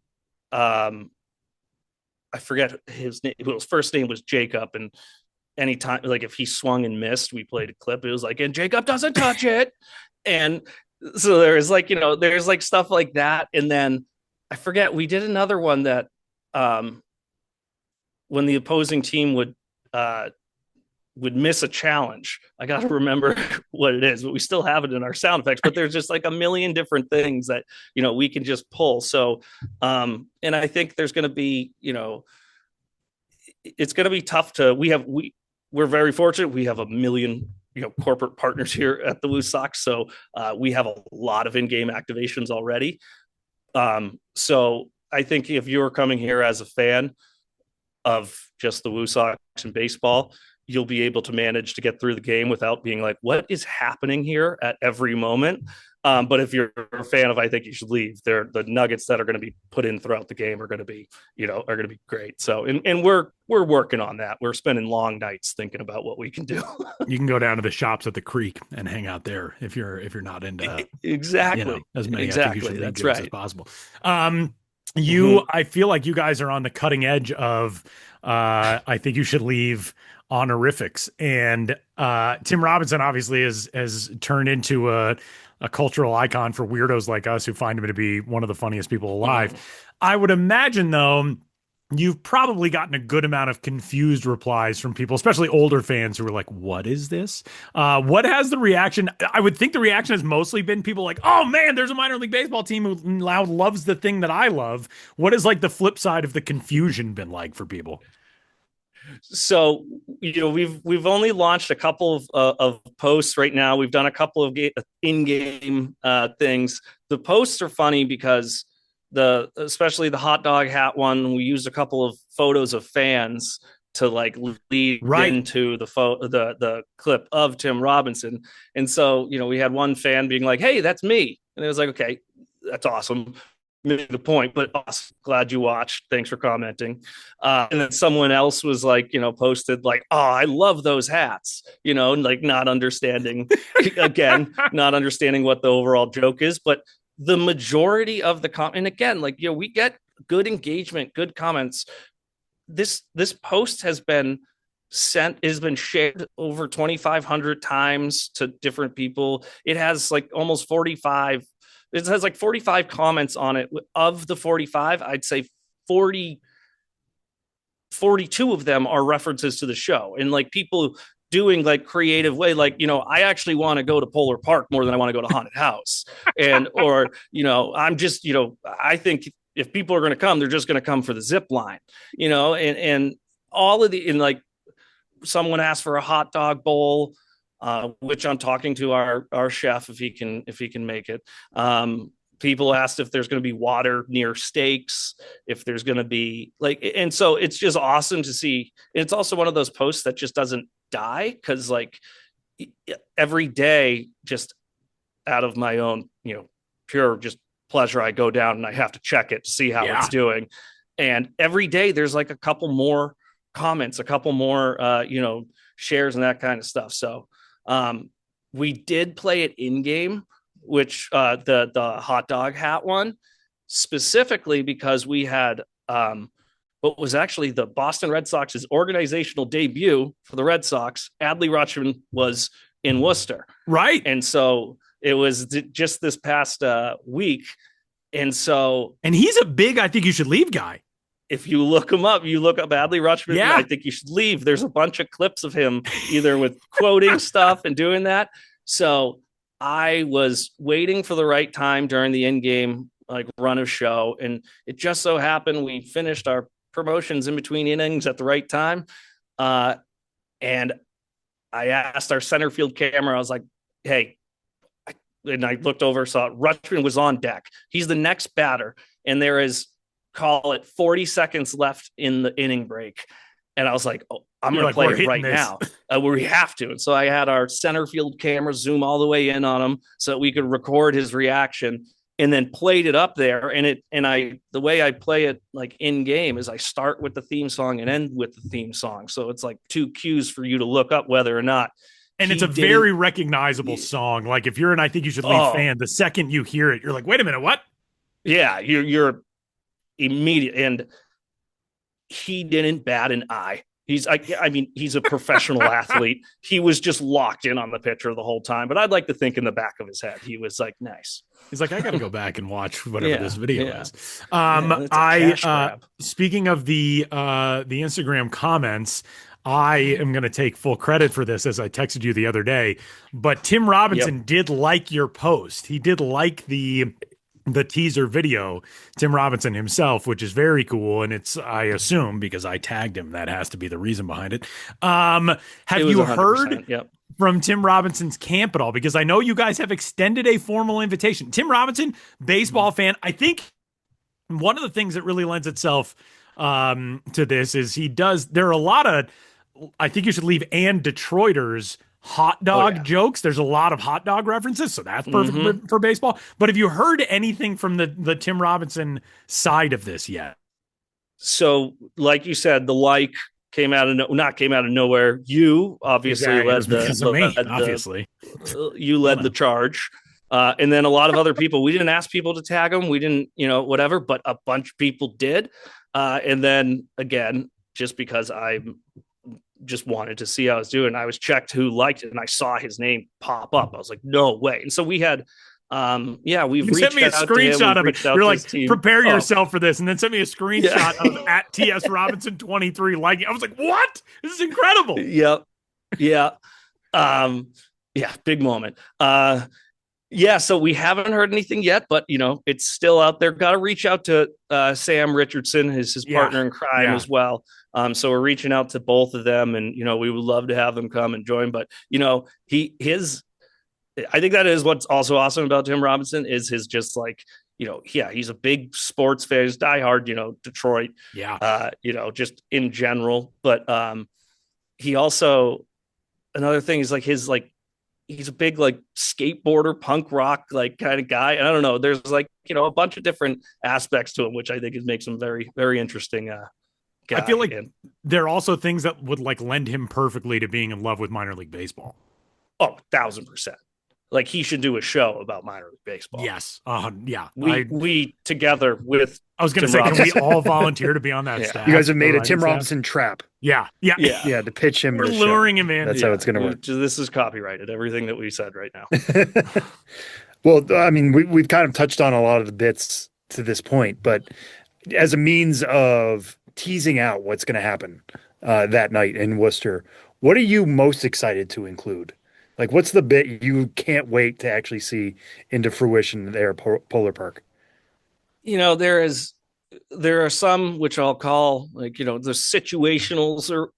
H: I forget his name, his first name was Jacob, and anytime, like if he swung and missed, we played a clip. It was like, and Jacob doesn't touch it. And so there's like, there's like stuff like that. And then I forget, we did another one that when the opposing team would miss a challenge, I got to remember what it is, but we still have it in our sound effects. But there's just like a million different things that we can just pull. So and I think there's going to be it's going to be tough to. We're very fortunate. We have a million corporate partners here at the WooSox, so we have a lot of in-game activations already. So I think if you're coming here as a fan of just the WooSox and baseball, you'll be able to manage to get through the game without being like, what is happening here at every moment? But if you're a fan of, I think you should leave. The nuggets that are going to be put in throughout the game are going to be, are going to be great. So, and we're working on that. We're spending long nights thinking about what we can do.
F: You can go down to the shops at the creek and hang out there if you're not into
H: exactly
F: as many
H: that's right.
F: as possible. I feel like you guys are on the cutting edge of I think you should leave honorifics, and Tim Robinson obviously has turned into a cultural icon for weirdos like us who find him to be one of the funniest people alive. I would imagine though you've probably gotten a good amount of confused replies from people, especially older fans who are like, what is this? What has the reaction? I would think the reaction has mostly been people like, oh man, there's a minor league baseball team who loves the thing that I love. What has like the flip side of the confusion been like for people?
H: So, we've only launched a couple of posts right now. We've done a couple of in-game things. The posts are funny because especially the hot dog hat one, we used a couple of photos of fans to like lead into the clip of Tim Robinson. And so, we had one fan being like, hey, that's me. And it was like, okay, that's awesome. Made the point, but awesome. Glad you watched. Thanks for commenting. And then someone else was like, posted like, oh, I love those hats, like not understanding not understanding what the overall joke is. But the majority of the and again, like, we get good engagement, good comments. This post has been shared over 2,500 times to different people. It has like almost 45. It has like 45 comments on it. Of the 45, I'd say 42 of them are references to the show, and like people doing like creative way. Like, I actually want to go to Polar Park more than I want to go to Haunted House. Or I'm just, I think if people are going to come, they're just going to come for the zip line, and all of and like someone asked for a hot dog bowl, which I'm talking to our chef if he can make it. People asked if there's going to be water near steaks, if there's going to be like, and so it's just awesome to see. It's also one of those posts that just doesn't die, because like every day, just out of my own, pure just pleasure, I go down and I have to check it to see how it's doing. And every day there's like a couple more comments, a couple more, shares and that kind of stuff. So we did play it in game, which the hot dog hat one, specifically because we had what was actually the Boston Red Sox's organizational debut for the Red Sox. Adley Rutschman was in Worcester.
F: Right.
H: And so it was just this past week. And
F: he's a big, I think you should leave guy.
H: If you look him up, you look up Adley Rutschman.
F: Yeah.
H: I think you should leave. There's a bunch of clips of him either with quoting stuff and doing that. So I was waiting for the right time during the in-game like run of show, and it just so happened we finished our promotions in between innings at the right time. And I asked our center field camera, I was like, hey, and I looked over, saw Rutschman was on deck. He's the next batter. And there is, call it 40 seconds left in the inning break. And I was like, oh, I'm going to play it right now. Where we have to. And so I had our center field camera zoom all the way in on him so that we could record his reaction, and then played it up there. And the way I play it like in game is I start with the theme song and end with the theme song. So it's like 2 cues for you to look up whether or not.
F: And it's a very recognizable song. Like if you're an I Think You Should Leave fan, the second you hear it, you're like, wait a minute, what?
H: Yeah, you're immediate. And he didn't bat an eye. He's a professional athlete. He was just locked in on the pitcher the whole time. But I'd like to think in the back of his head, he was like, nice.
F: He's like, I got to go back and watch whatever this video is. Speaking of the Instagram comments, I am going to take full credit for this, as I texted you the other day. But Tim Robinson did like your post. He did like the teaser video, Tim Robinson himself, which is very cool. And it's, I assume, because I tagged him, that has to be the reason behind it. Have you heard from Tim Robinson's camp at all? Because I know you guys have extended a formal invitation. Tim Robinson, baseball fan. I think one of the things that really lends itself to this is there are a lot of, I Think You Should Leave and Detroiters hot dog jokes. There's a lot of hot dog references, so that's perfect for baseball. But have you heard anything from the Tim Robinson side of this yet?
H: So, like you said, the like came out of nowhere. You obviously led the charge. And then a lot of other people, we didn't ask people to tag them. We didn't, whatever, but a bunch of people did. And then again, just because I just wanted to see how I was doing, I was checked who liked it, and I saw his name pop up. I was like, no way. And so we had, we've
F: sent me a screenshot of it. You're like, prepare yourself for this. And then sent me a screenshot of at TS Robinson 23 liking. I was like, what? This is incredible.
H: Yep. Yeah. Big moment. So we haven't heard anything yet, but it's still out there. Got to reach out to Sam Richardson, his partner in crime as well. So we're reaching out to both of them, and we would love to have them come and join. But I think that is what's also awesome about Tim Robinson is his just like he's a big sports fan, he's diehard, Detroit, just in general. But he also, another thing is like he's a big like skateboarder, punk rock like kind of guy. And I don't know, there's like a bunch of different aspects to him, which I think makes him very, very interesting. Guy.
F: I feel like there are also things that would like lend him perfectly to being in love with minor league baseball.
H: Oh, 1,000%. Like he should do a show about minor league baseball.
F: Yes.
H: We together with,
F: I was going to say, can we all volunteer to be on that staff?
G: You guys have made a Tim Robinson trap.
F: Yeah.
G: To pitch him.
F: We're luring him in.
G: That's how it's going to work.
H: This is copyrighted. Everything that we said right now.
G: Well, I mean, we've kind of touched on a lot of the bits to this point, but as a means of teasing out what's going to happen that night in Worcester, what are you most excited to include? Like, what's the bit you can't wait to actually see into fruition there at Polar Park?
H: There are some which I'll call like, the situationals, or,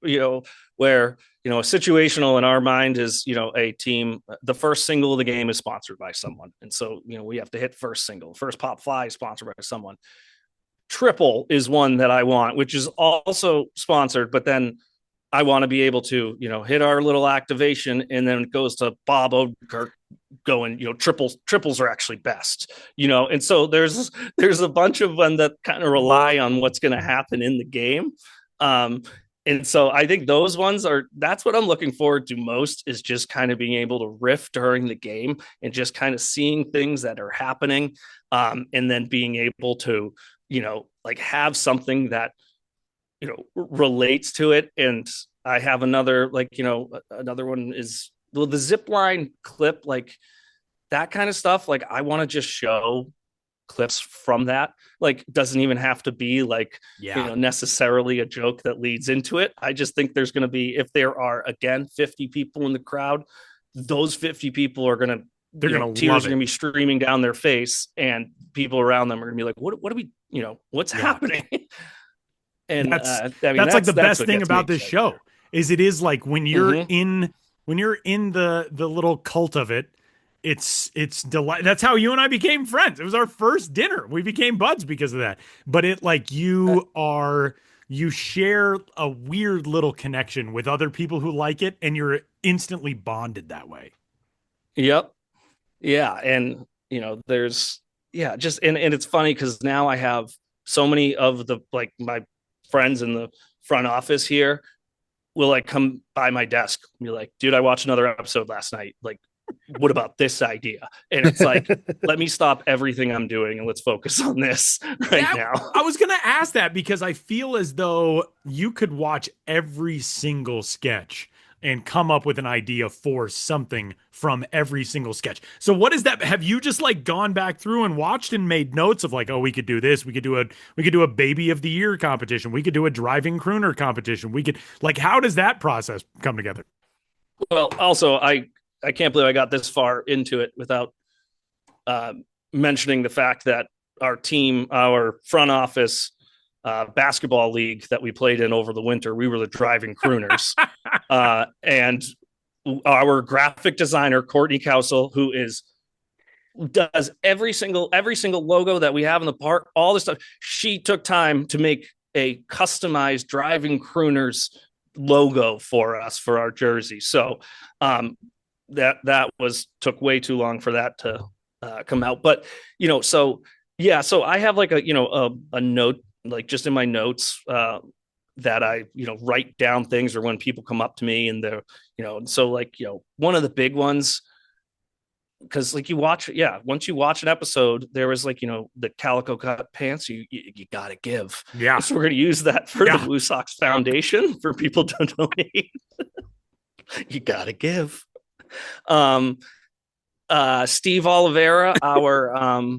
H: where, a situational in our mind is, a team, the first single of the game is sponsored by someone. And so, we have to hit first single, first pop fly is sponsored by someone. Triple is one that I want, which is also sponsored, but then I want to be able to, hit our little activation, and then it goes to Bob Odenkirk going, triples are actually best, and so there's a bunch of them that kind of rely on what's going to happen in the game. And so I think those ones that's what I'm looking forward to most, is just kind of being able to riff during the game and just kind of seeing things that are happening. And then being able to, like have something that, relates to it. And I have another, another one is the zip line clip, like that kind of stuff. Like I want to just show clips from that. Like, doesn't even have to be like, necessarily a joke that leads into it. I just think there's going to be, if there are, again, 50 people in the crowd, those 50 people are going to, tears are going to be streaming down their face, and people around them are going to be like, what are we, what's happening? And
F: that's like the best thing about this show is it is like when you're when you're in the little cult of it, it's delight. That's how you and I became friends. It was our first dinner. We became buds because of that. But it like you share a weird little connection with other people who like it, and you're instantly bonded that way.
H: Yep. Yeah. And, there's, just, and it's funny because now I have so many of my friends in the front office here will like come by my desk and be like, dude, I watched another episode last night. Like, what about this idea? And it's like, let me stop everything I'm doing and let's focus on this now.
F: I was going to ask that because I feel as though you could watch every single sketch and come up with an idea for something from every single sketch. So what is that? Have you just like gone back through and watched and made notes of like, oh, we could do this. We could do a baby of the year competition. We could do a driving crooner competition. We could like, how does that process come together?
H: Well, also I can't believe I got this far into it without mentioning the fact that our team, our front office basketball league that we played in over the winter, we were the driving crooners. And our graphic designer, Courtney Kousel, who does every single logo that we have in the park, all this stuff. She took time to make a customized driving crooners logo for us for our jersey. So that took way too long for that to come out. But so I have like a note, like just in my notes that I write down things, or when people come up to me and they're so like one of the big ones, because like once you watch an episode, there was like the calico cut pants, you gotta give. So we're gonna use that for the WooSox Foundation for people to donate. You gotta give. Steve Oliveira, our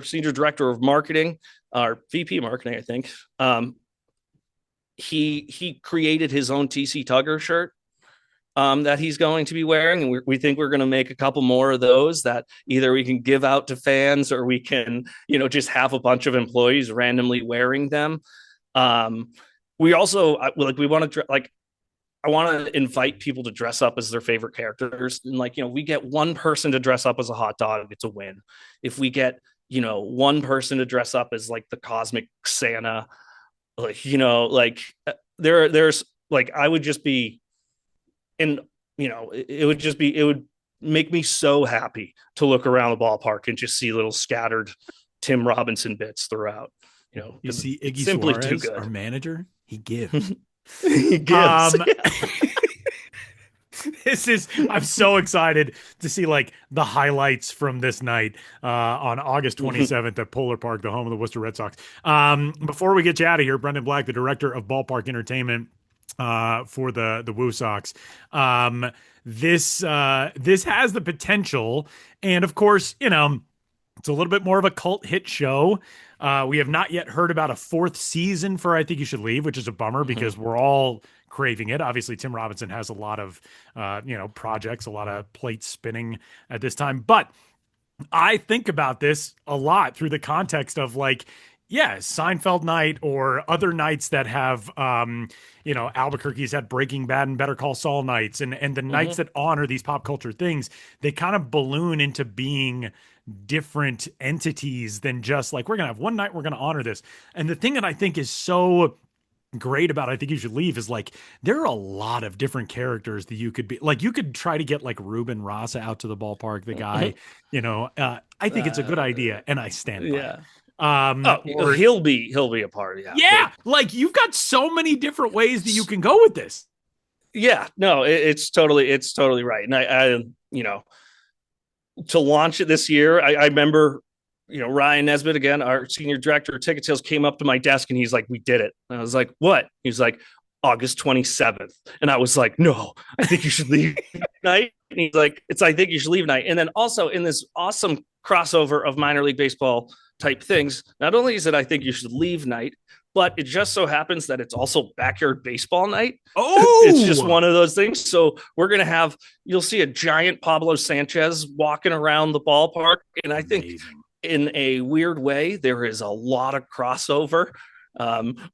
H: senior director of marketing, our VP marketing, I think. He created his own TC Tugger shirt that he's going to be wearing, and we think we're going to make a couple more of those that either we can give out to fans or we can just have a bunch of employees randomly wearing them. We also we want to I want to invite people to dress up as their favorite characters. And we get one person to dress up as a hot dog, it's a win. If we get, one person to dress up as like the cosmic Santa, there's I would just be, and, it would make me so happy to look around the ballpark and just see little scattered Tim Robinson bits throughout,
F: You see Iggy
H: simply
F: Suarez,
H: too good.
F: Our manager, he gives.
H: He gives.
F: I'm so excited to see like the highlights from this night on August 27th at Polar Park, the home of the Worcester Red Sox. Before we get you out of here, Brendan Black, the director of Ballpark Entertainment for the WooSox. This has the potential, and of course, it's a little bit more of a cult hit show. We have not yet heard about a fourth season for I Think You Should Leave, which is a bummer because we're all craving it. Obviously, Tim Robinson has a lot of, projects, a lot of plates spinning at this time. But I think about this a lot through the context of Seinfeld night or other nights that have, Albuquerque's had Breaking Bad and Better Call Saul nights and the nights that honor these pop culture things, they kind of balloon into being different entities than just like, we're going to have one night, we're going to honor this. And the thing that I think is so great about I Think You Should Leave is there are a lot of different characters that you could be you could try to get Ruben Rasa out to the ballpark, the guy, I think it's a good idea and I stand by it.
H: Or he'll be a part.
F: You've got so many different ways that you can go with this.
H: It's totally right. And I to launch it this year, I remember Ryan Nesbitt, again, our senior director of ticket sales, came up to my desk and he's like, we did it. And I was like, what? He's like, August 27th. And I was like, no, I think you should leave night. And he's like, I think you should leave night. And then also in this awesome crossover of minor league baseball type things, not only is it I Think You Should Leave night, but it just so happens that it's also backyard baseball night.
F: Oh,
H: it's just one of those things. So we're going to you'll see a giant Pablo Sanchez walking around the ballpark. And I think in a weird way, there is a lot of crossover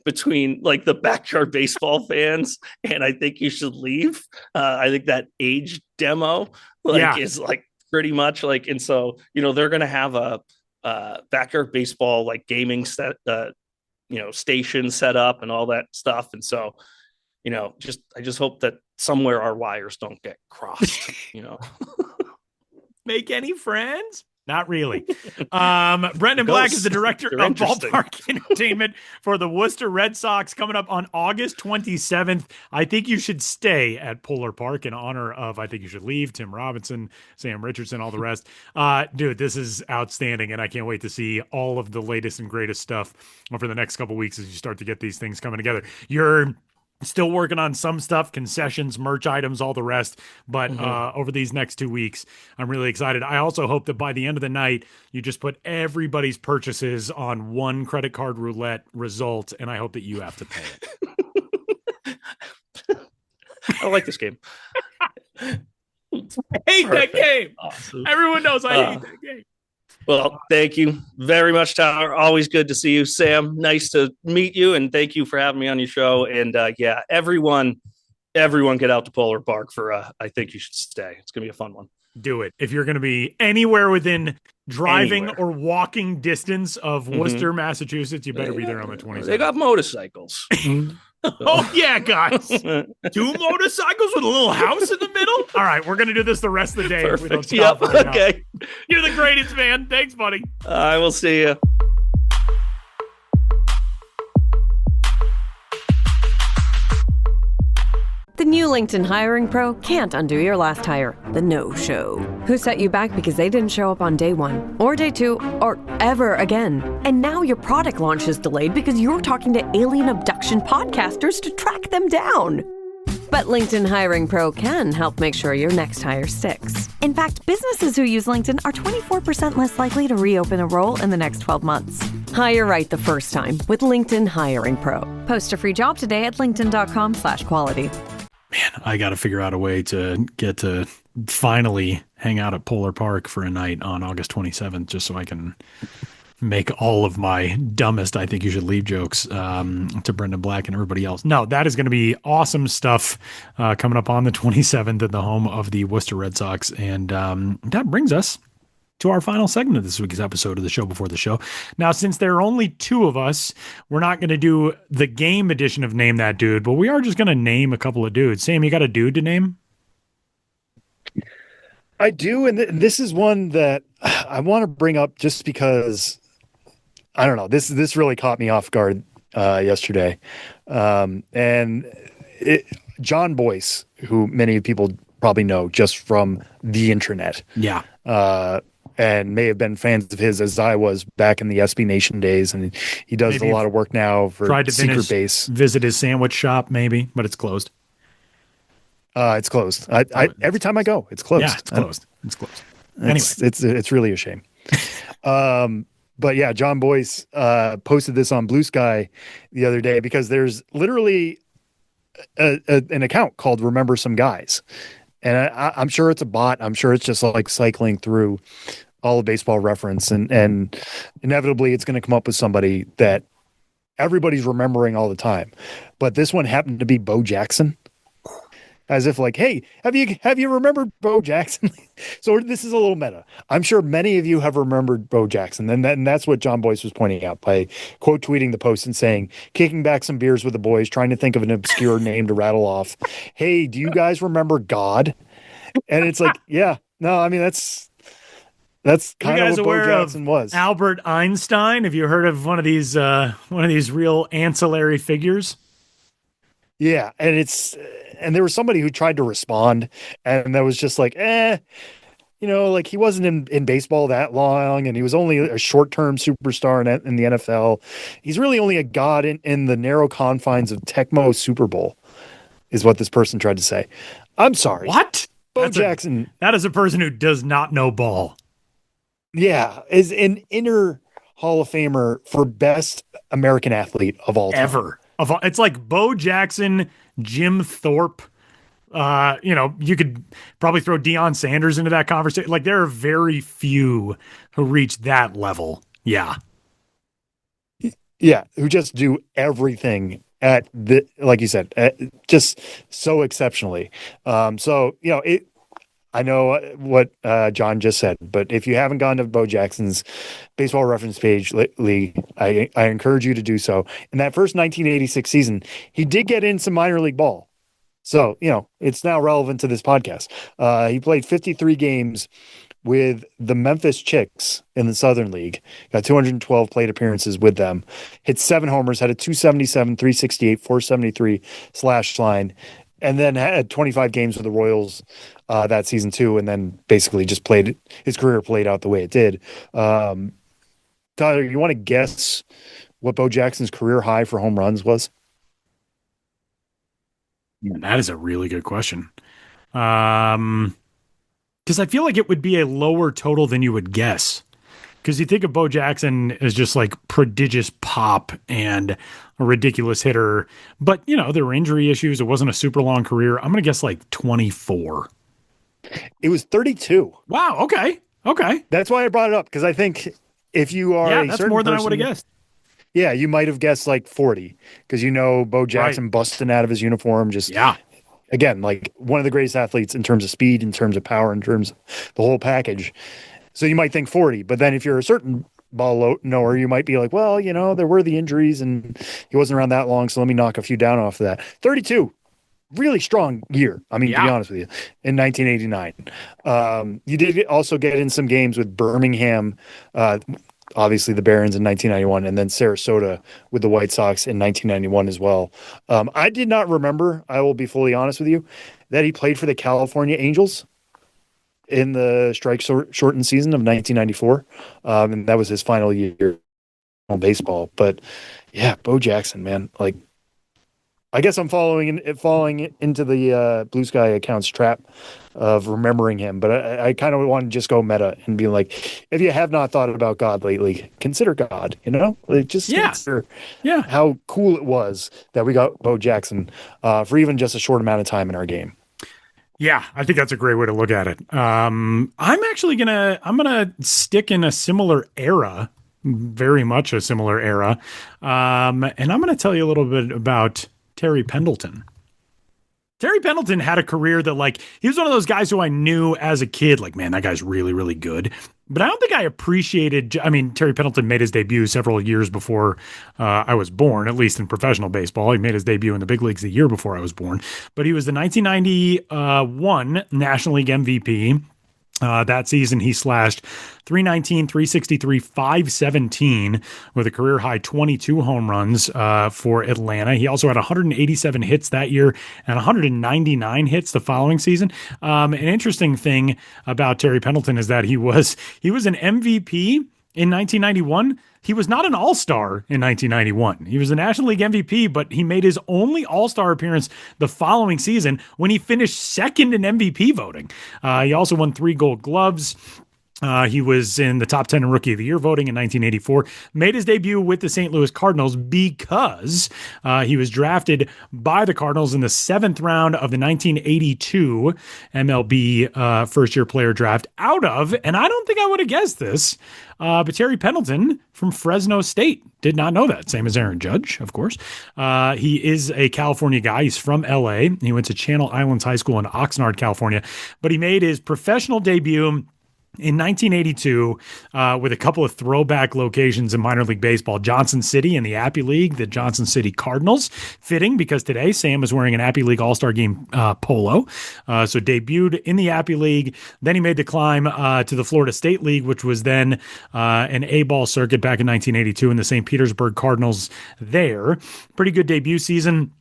H: between like the backyard baseball fans and I think you should leave. I think that age demo is like pretty much like, and so, they're going to have a backyard baseball, like gaming set, station set up and all that stuff. And so, I just hope that somewhere our wires don't get crossed,
F: Make any friends? Not really. Brendan Black is the director of Ballpark Entertainment for the Worcester Red Sox, coming up on August 27th. I think you should stay at Polar Park in honor of I Think You Should Leave, Tim Robinson, Sam Richardson, all the rest. Dude, this is outstanding, and I can't wait to see all of the latest and greatest stuff for the next couple weeks as you start to get these things coming together. You're still working on some stuff, concessions, merch items, all the rest. But over these next 2 weeks, I'm really excited. I also hope that by the end of the night, you just put everybody's purchases on one credit card roulette result, and I hope that you have to pay it.
H: I like this game.
F: I hate that game. Awesome. Everyone knows I hate that game.
H: Well, thank you very much, Tyler. Always good to see you, Sam. Nice to meet you, and thank you for having me on your show. And everyone get out to Polar Park for I Think You Should Stay. It's gonna be a fun one.
F: Do it. If you're going to be anywhere within driving or walking distance of Worcester, Massachusetts, you better be there on the 27th.
H: They got motorcycles.
F: Oh, yeah, guys. 2 motorcycles with a little house in the middle? All right, we're going to do this the rest of the day.
H: Perfect.
F: If we don't stop right
H: okay.
F: Now. You're the greatest, man. Thanks, buddy.
H: I will see you.
E: The new LinkedIn Hiring Pro can't undo your last hire, the no-show. Who set you back because they didn't show up on day 1, or day 2, or ever again. And now your product launch is delayed because you're talking to alien abduction podcasters to track them down. But LinkedIn Hiring Pro can help make sure your next hire sticks. In fact, businesses who use LinkedIn are 24% less likely to reopen a role in the next 12 months. Hire right the first time with LinkedIn Hiring Pro. Post a free job today at linkedin.com/quality.
F: Man, I got to figure out a way to get to finally hang out at Polar Park for a night on August 27th, just so I can make all of my dumbest I Think You Should Leave jokes to Brendan Black and everybody else. No, that is going to be awesome stuff coming up on the 27th at the home of the Worcester Red Sox. And that brings us to our final segment of this week's episode of the Show Before the Show. Now, since there are only 2 of us, we're not going to do the game edition of Name That Dude, but we are just going to name a couple of dudes. Sam, you got a dude to name?
G: I do, and this is one that I want to bring up just because, I don't know, this really caught me off guard yesterday. John Boyce, who many people probably know just from the internet.
F: Yeah.
G: And may have been fans of his as I was back in the SB Nation days. And he does a lot of work now for Secret Base.
F: Visit his sandwich shop, maybe, but it's closed.
G: It's closed. Every time I go, it's closed.
F: Yeah, it's closed. It's closed.
G: Anyway. It's really a shame. But yeah, John Boyce posted this on Blue Sky the other day because there's literally an account called Remember Some Guys. And I'm sure it's a bot. I'm sure it's just like cycling through all of Baseball Reference, and inevitably it's going to come up with somebody that everybody's remembering all the time. But this one happened to be Bo Jackson, as if like, hey, have you remembered Bo Jackson? So this is a little meta. I'm sure many of you have remembered Bo Jackson, and that's what John Boyce was pointing out by quote tweeting the post and saying, kicking back some beers with the boys, trying to think of an obscure name to rattle off. Hey, do you guys remember God? And it's like, yeah, no, I mean that's kind of what Bo Jackson was.
F: Albert Einstein. Have you heard of one of these real ancillary figures?
G: Yeah, and there was somebody who tried to respond, and that was just like, like he wasn't in baseball that long, and he was only a short-term superstar in the NFL. He's really only a god in the narrow confines of Tecmo Super Bowl, is what this person tried to say. I'm sorry.
F: What?
G: Bo Jackson.
F: That is a person who does not know ball.
G: Yeah, is an inner Hall of Famer for best American athlete of all time.
F: Ever. It's like Bo Jackson, Jim Thorpe. You could probably throw Deion Sanders into that conversation. Like there are very few who reach that level. Yeah.
G: Yeah, who just do everything at the, like you said, just so exceptionally. So I know what John just said, but if you haven't gone to Bo Jackson's baseball reference page lately, I encourage you to do so. In that first 1986 season, he did get in some minor league ball. So, it's now relevant to this podcast. He played 53 games with the Memphis Chicks in the Southern League, got 212 plate appearances with them, hit 7 homers, had a 277, 368, 473 slash line, and then had 25 games with the Royals that season too, and then basically just his career played out the way it did. Tyler, you want to guess what Bo Jackson's career high for home runs was?
F: That is a really good question. Because I feel like it would be a lower total than you would guess. Because you think of Bo Jackson as just like prodigious pop and a ridiculous hitter. But, there were injury issues. It wasn't a super long career. I'm going to guess like 24.
G: It was 32.
F: Wow. Okay.
G: That's why I brought it up, because I think if you are
F: that's more than I would have guessed.
G: Yeah, you might have guessed like 40, because Bo Jackson busting out of his uniform. Again, like one of the greatest athletes in terms of speed, in terms of power, in terms of the whole package. So you might think 40, but then if you're a certain ball knower, you might be like, well, there were the injuries and he wasn't around that long, so let me knock a few down off of that. 32, really strong year. I mean, to be honest with you, in 1989. You did also get in some games with Birmingham, obviously the Barons in 1991, and then Sarasota with the White Sox in 1991 as well. I did not remember, I will be fully honest with you, that he played for the California Angels in the strike-shortened season of 1994. And that was his final year on baseball. But yeah, Bo Jackson, man, like, I guess I'm falling into the Blue Sky accounts trap of remembering him, but I kind of want to just go meta and be like, if you have not thought about God lately, consider God. Consider how cool it was that we got Bo Jackson for even just a short amount of time in our game.
F: Yeah, I think that's a great way to look at it. I'm gonna stick in a similar era, very much a similar era, and I'm gonna tell you a little bit about Terry Pendleton. Terry Pendleton had a career that, he was one of those guys who I knew as a kid, man, that guy's really, really good. But I don't think I appreciated, Terry Pendleton made his debut several years before I was born, at least in professional baseball. He made his debut in the big leagues the year before I was born. But he was the 1991 National League MVP. That season, he slashed 319, 363, 517 with a career high 22 home runs for Atlanta. He also had 187 hits that year and 199 hits the following season. An interesting thing about Terry Pendleton is that he was an MVP in 1991. He was not an all-star in 1991. He was a National League MVP, but he made his only all-star appearance the following season when he finished second in MVP voting. He also won 3 Gold Gloves. He was in the top 10 in Rookie of the Year voting in 1984, made his debut with the St. Louis Cardinals because he was drafted by the Cardinals in the 7th round of the 1982 MLB first-year player draft out of, and I don't think I would have guessed this, but Terry Pendleton from Fresno State. Did not know that. Same as Aaron Judge, of course. He is a California guy. He's from LA. He went to Channel Islands High School in Oxnard, California, but he made his professional debut in 1982, with a couple of throwback locations in minor league baseball, Johnson City in the Appy League, the Johnson City Cardinals, fitting because today Sam is wearing an Appy League All-Star Game polo. So debuted in the Appy League. Then he made the climb to the Florida State League, which was then an A-ball circuit back in 1982 in the St. Petersburg Cardinals there. Pretty good debut season.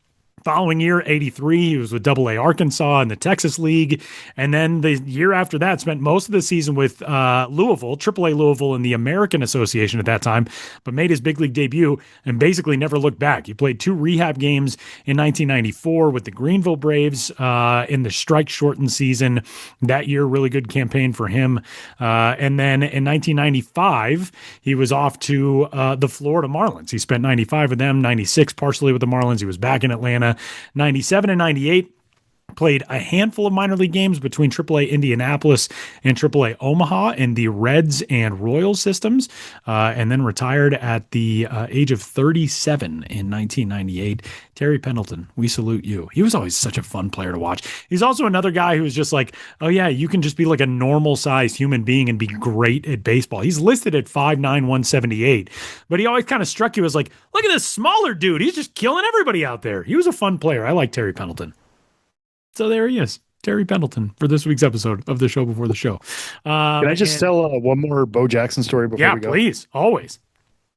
F: Following year, 83, he was with AA Arkansas in the Texas League. And then the year after that, spent most of the season with Louisville, AAA Louisville in the American Association at that time, but made his big league debut and basically never looked back. He played 2 rehab games in 1994 with the Greenville Braves in the strike-shortened season. That year, really good campaign for him. And then in 1995, he was off to the Florida Marlins. He spent 95 with them, 96 partially with the Marlins. He was back in Atlanta. 97 and 98, Played a handful of minor league games between AAA Indianapolis and AAA Omaha in the Reds and Royals systems, and then retired at the age of 37 in 1998. Terry Pendleton, we salute you. He was always such a fun player to watch. He's also another guy who was just like, oh yeah, you can just be like a normal-sized human being and be great at baseball. He's listed at 5'9", 178, but he always kind of struck you as like, look at this smaller dude. He's just killing everybody out there. He was a fun player. I like Terry Pendleton. So there he is, Terry Pendleton, for this week's episode of the Show Before the Show.
G: Can I just tell one more Bo Jackson story before we go?
F: Yeah, please, always.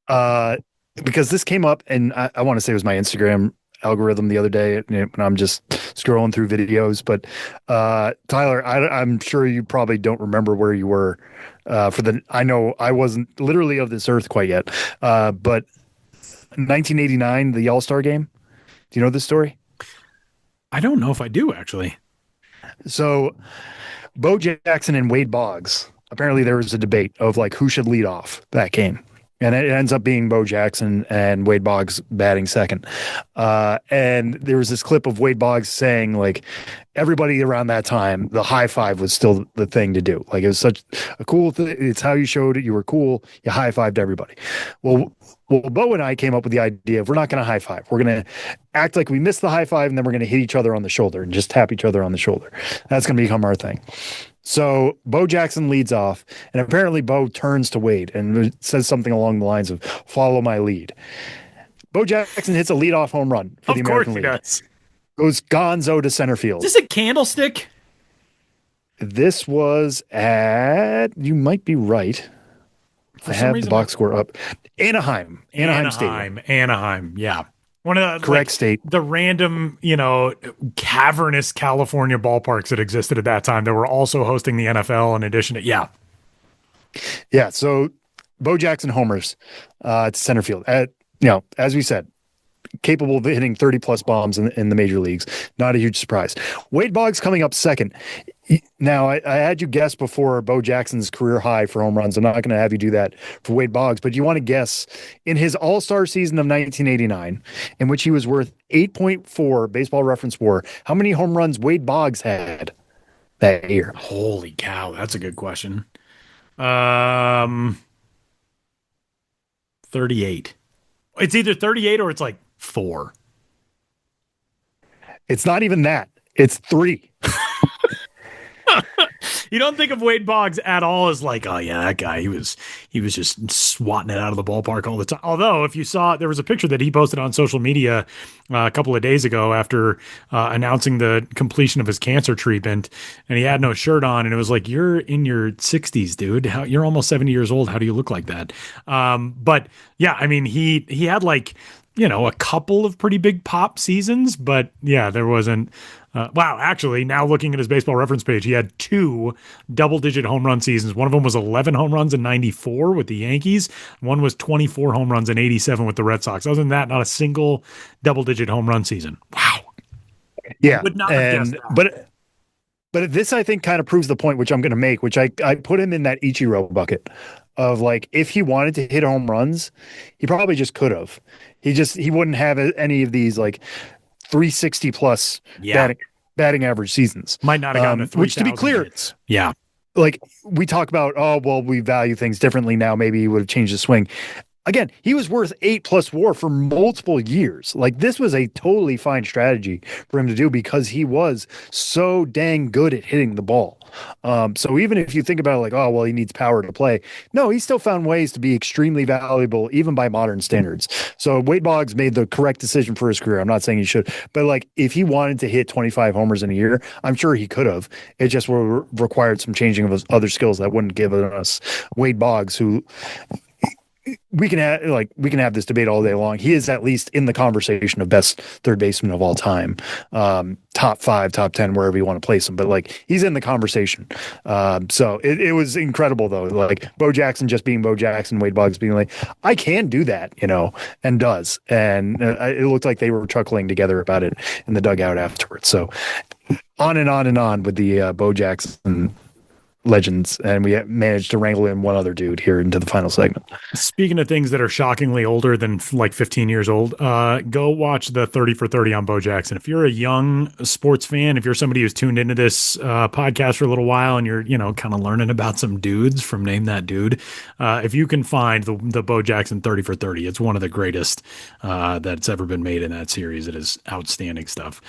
G: Because this came up, and I want to say it was my Instagram algorithm the other day when I'm just scrolling through videos. But Tyler, I'm sure you probably don't remember where you were I know I wasn't literally of this earth quite yet. But 1989, the All-Star game. Do you know this story?
F: I don't know if I do, actually.
G: So Bo Jackson and Wade Boggs, apparently there was a debate of like who should lead off that game. And it ends up being Bo Jackson and Wade Boggs batting second. And there was this clip of Wade Boggs saying, like, everybody around that time, the high five was still the thing to do. Like, it was such a cool thing. It's how you showed it. You were cool. You high fived everybody. Well, Bo and I came up with the idea of we're not going to high five. We're going to act like we missed the high five, and then we're going to hit each other on the shoulder and just tap each other on the shoulder. That's going to become our thing. So Bo Jackson leads off, and apparently Bo turns to Wade and says something along the lines of "Follow my lead." Bo Jackson hits a leadoff home run for the American League. Of course he does. Goes gonzo to center field.
F: Is this a candlestick?
G: This was at, you might be right. I have the box score up. Anaheim Stadium.
F: Anaheim, yeah. One of the
G: correct state.
F: The random, cavernous California ballparks that existed at that time that were also hosting the NFL in addition to, yeah.
G: Yeah, so Bo Jackson homers to center field. As we said, capable of hitting 30-plus bombs in the major leagues. Not a huge surprise. Wade Boggs coming up second. Now, I had you guess before Bo Jackson's career high for home runs. I'm not going to have you do that for Wade Boggs, but you want to guess in his all-star season of 1989, in which he was worth 8.4 Baseball Reference WAR, how many home runs Wade Boggs had that year?
F: Holy cow, that's a good question. 38. It's either 38 or it's like 4.
G: It's not even that. It's 3.
F: You don't think of Wade Boggs at all as like, oh yeah, that guy, he was just swatting it out of the ballpark all the time. Although if you saw, there was a picture that he posted on social media a couple of days ago after announcing the completion of his cancer treatment, and he had no shirt on, and it was like, you're in your 60s, dude. You're almost 70 years old. How do you look like that? But yeah, I mean, he had like, a couple of pretty big pop seasons, but yeah, there wasn't. Wow, actually, now looking at his Baseball Reference page, he had 2 double-digit home run seasons. One of them was 11 home runs in 94 with the Yankees. One was 24 home runs in 87 with the Red Sox. Other than that, not a single double-digit home run season. Wow.
G: Yeah,
F: would not have guessed
G: that. But this, I think, kind of proves the point, which I'm going to make, which I put him in that Ichiro bucket of like, if he wanted to hit home runs, he probably just could have. He wouldn't have any of these like 360 plus batting average seasons.
F: Might not have gotten to 3,000
G: which, to be clear,
F: hits. Yeah.
G: Like we talk about, oh, well, we value things differently now. Maybe he would have changed the swing. Again, he was worth 8+ WAR for multiple years. Like this was a totally fine strategy for him to do because he was so dang good at hitting the ball. So even if you think about it like, oh, well, he needs power to play. No, he still found ways to be extremely valuable, even by modern standards. So Wade Boggs made the correct decision for his career. I'm not saying he should, but like if he wanted to hit 25 homers in a year, I'm sure he could have. It just required some changing of his other skills that wouldn't give us Wade Boggs, who we can have this debate all day long. He is at least in the conversation of best third baseman of all time, top 5, top 10, wherever you want to place him. But like he's in the conversation. So it was incredible though. Like Bo Jackson just being Bo Jackson, Wade Boggs being like, I can do that, and does. And it looked like they were chuckling together about it in the dugout afterwards. So on and on and on with the Bo Jackson legends, and we managed to wrangle in one other dude here into the final segment.
F: Speaking of things that are shockingly older than like 15 years old, go watch the 30 for 30 on Bo Jackson. If you're a young sports fan, if you're somebody who's tuned into this podcast for a little while and you're, kind of learning about some dudes from Name That Dude, if you can find the Bo Jackson 30 for 30, it's one of the greatest that's ever been made in that series. It is outstanding stuff.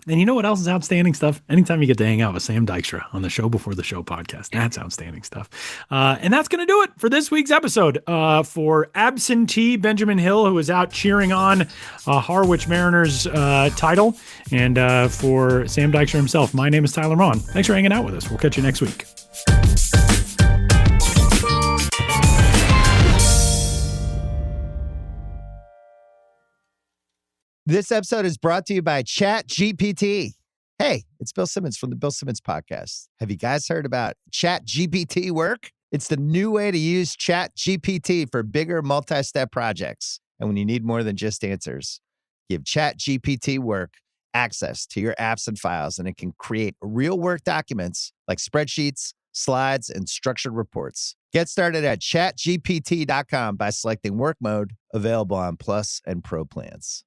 F: And you know what else is outstanding stuff? Anytime you get to hang out with Sam Dykstra on the Show Before the Show podcast, that's outstanding stuff. And that's going to do it for this week's episode. For absentee Benjamin Hill, who is out cheering on Harwich Mariners title, and for Sam Dykstra himself, my name is Tyler Maughan. Thanks for hanging out with us. We'll catch you next week.
I: This episode is brought to you by ChatGPT. Hey, it's Bill Simmons from the Bill Simmons Podcast. Have you guys heard about ChatGPT work? It's the new way to use ChatGPT for bigger multi-step projects. And when you need more than just answers, give ChatGPT work access to your apps and files, and it can create real work documents like spreadsheets, slides, and structured reports. Get started at chatgpt.com by selecting work mode, available on Plus and Pro plans.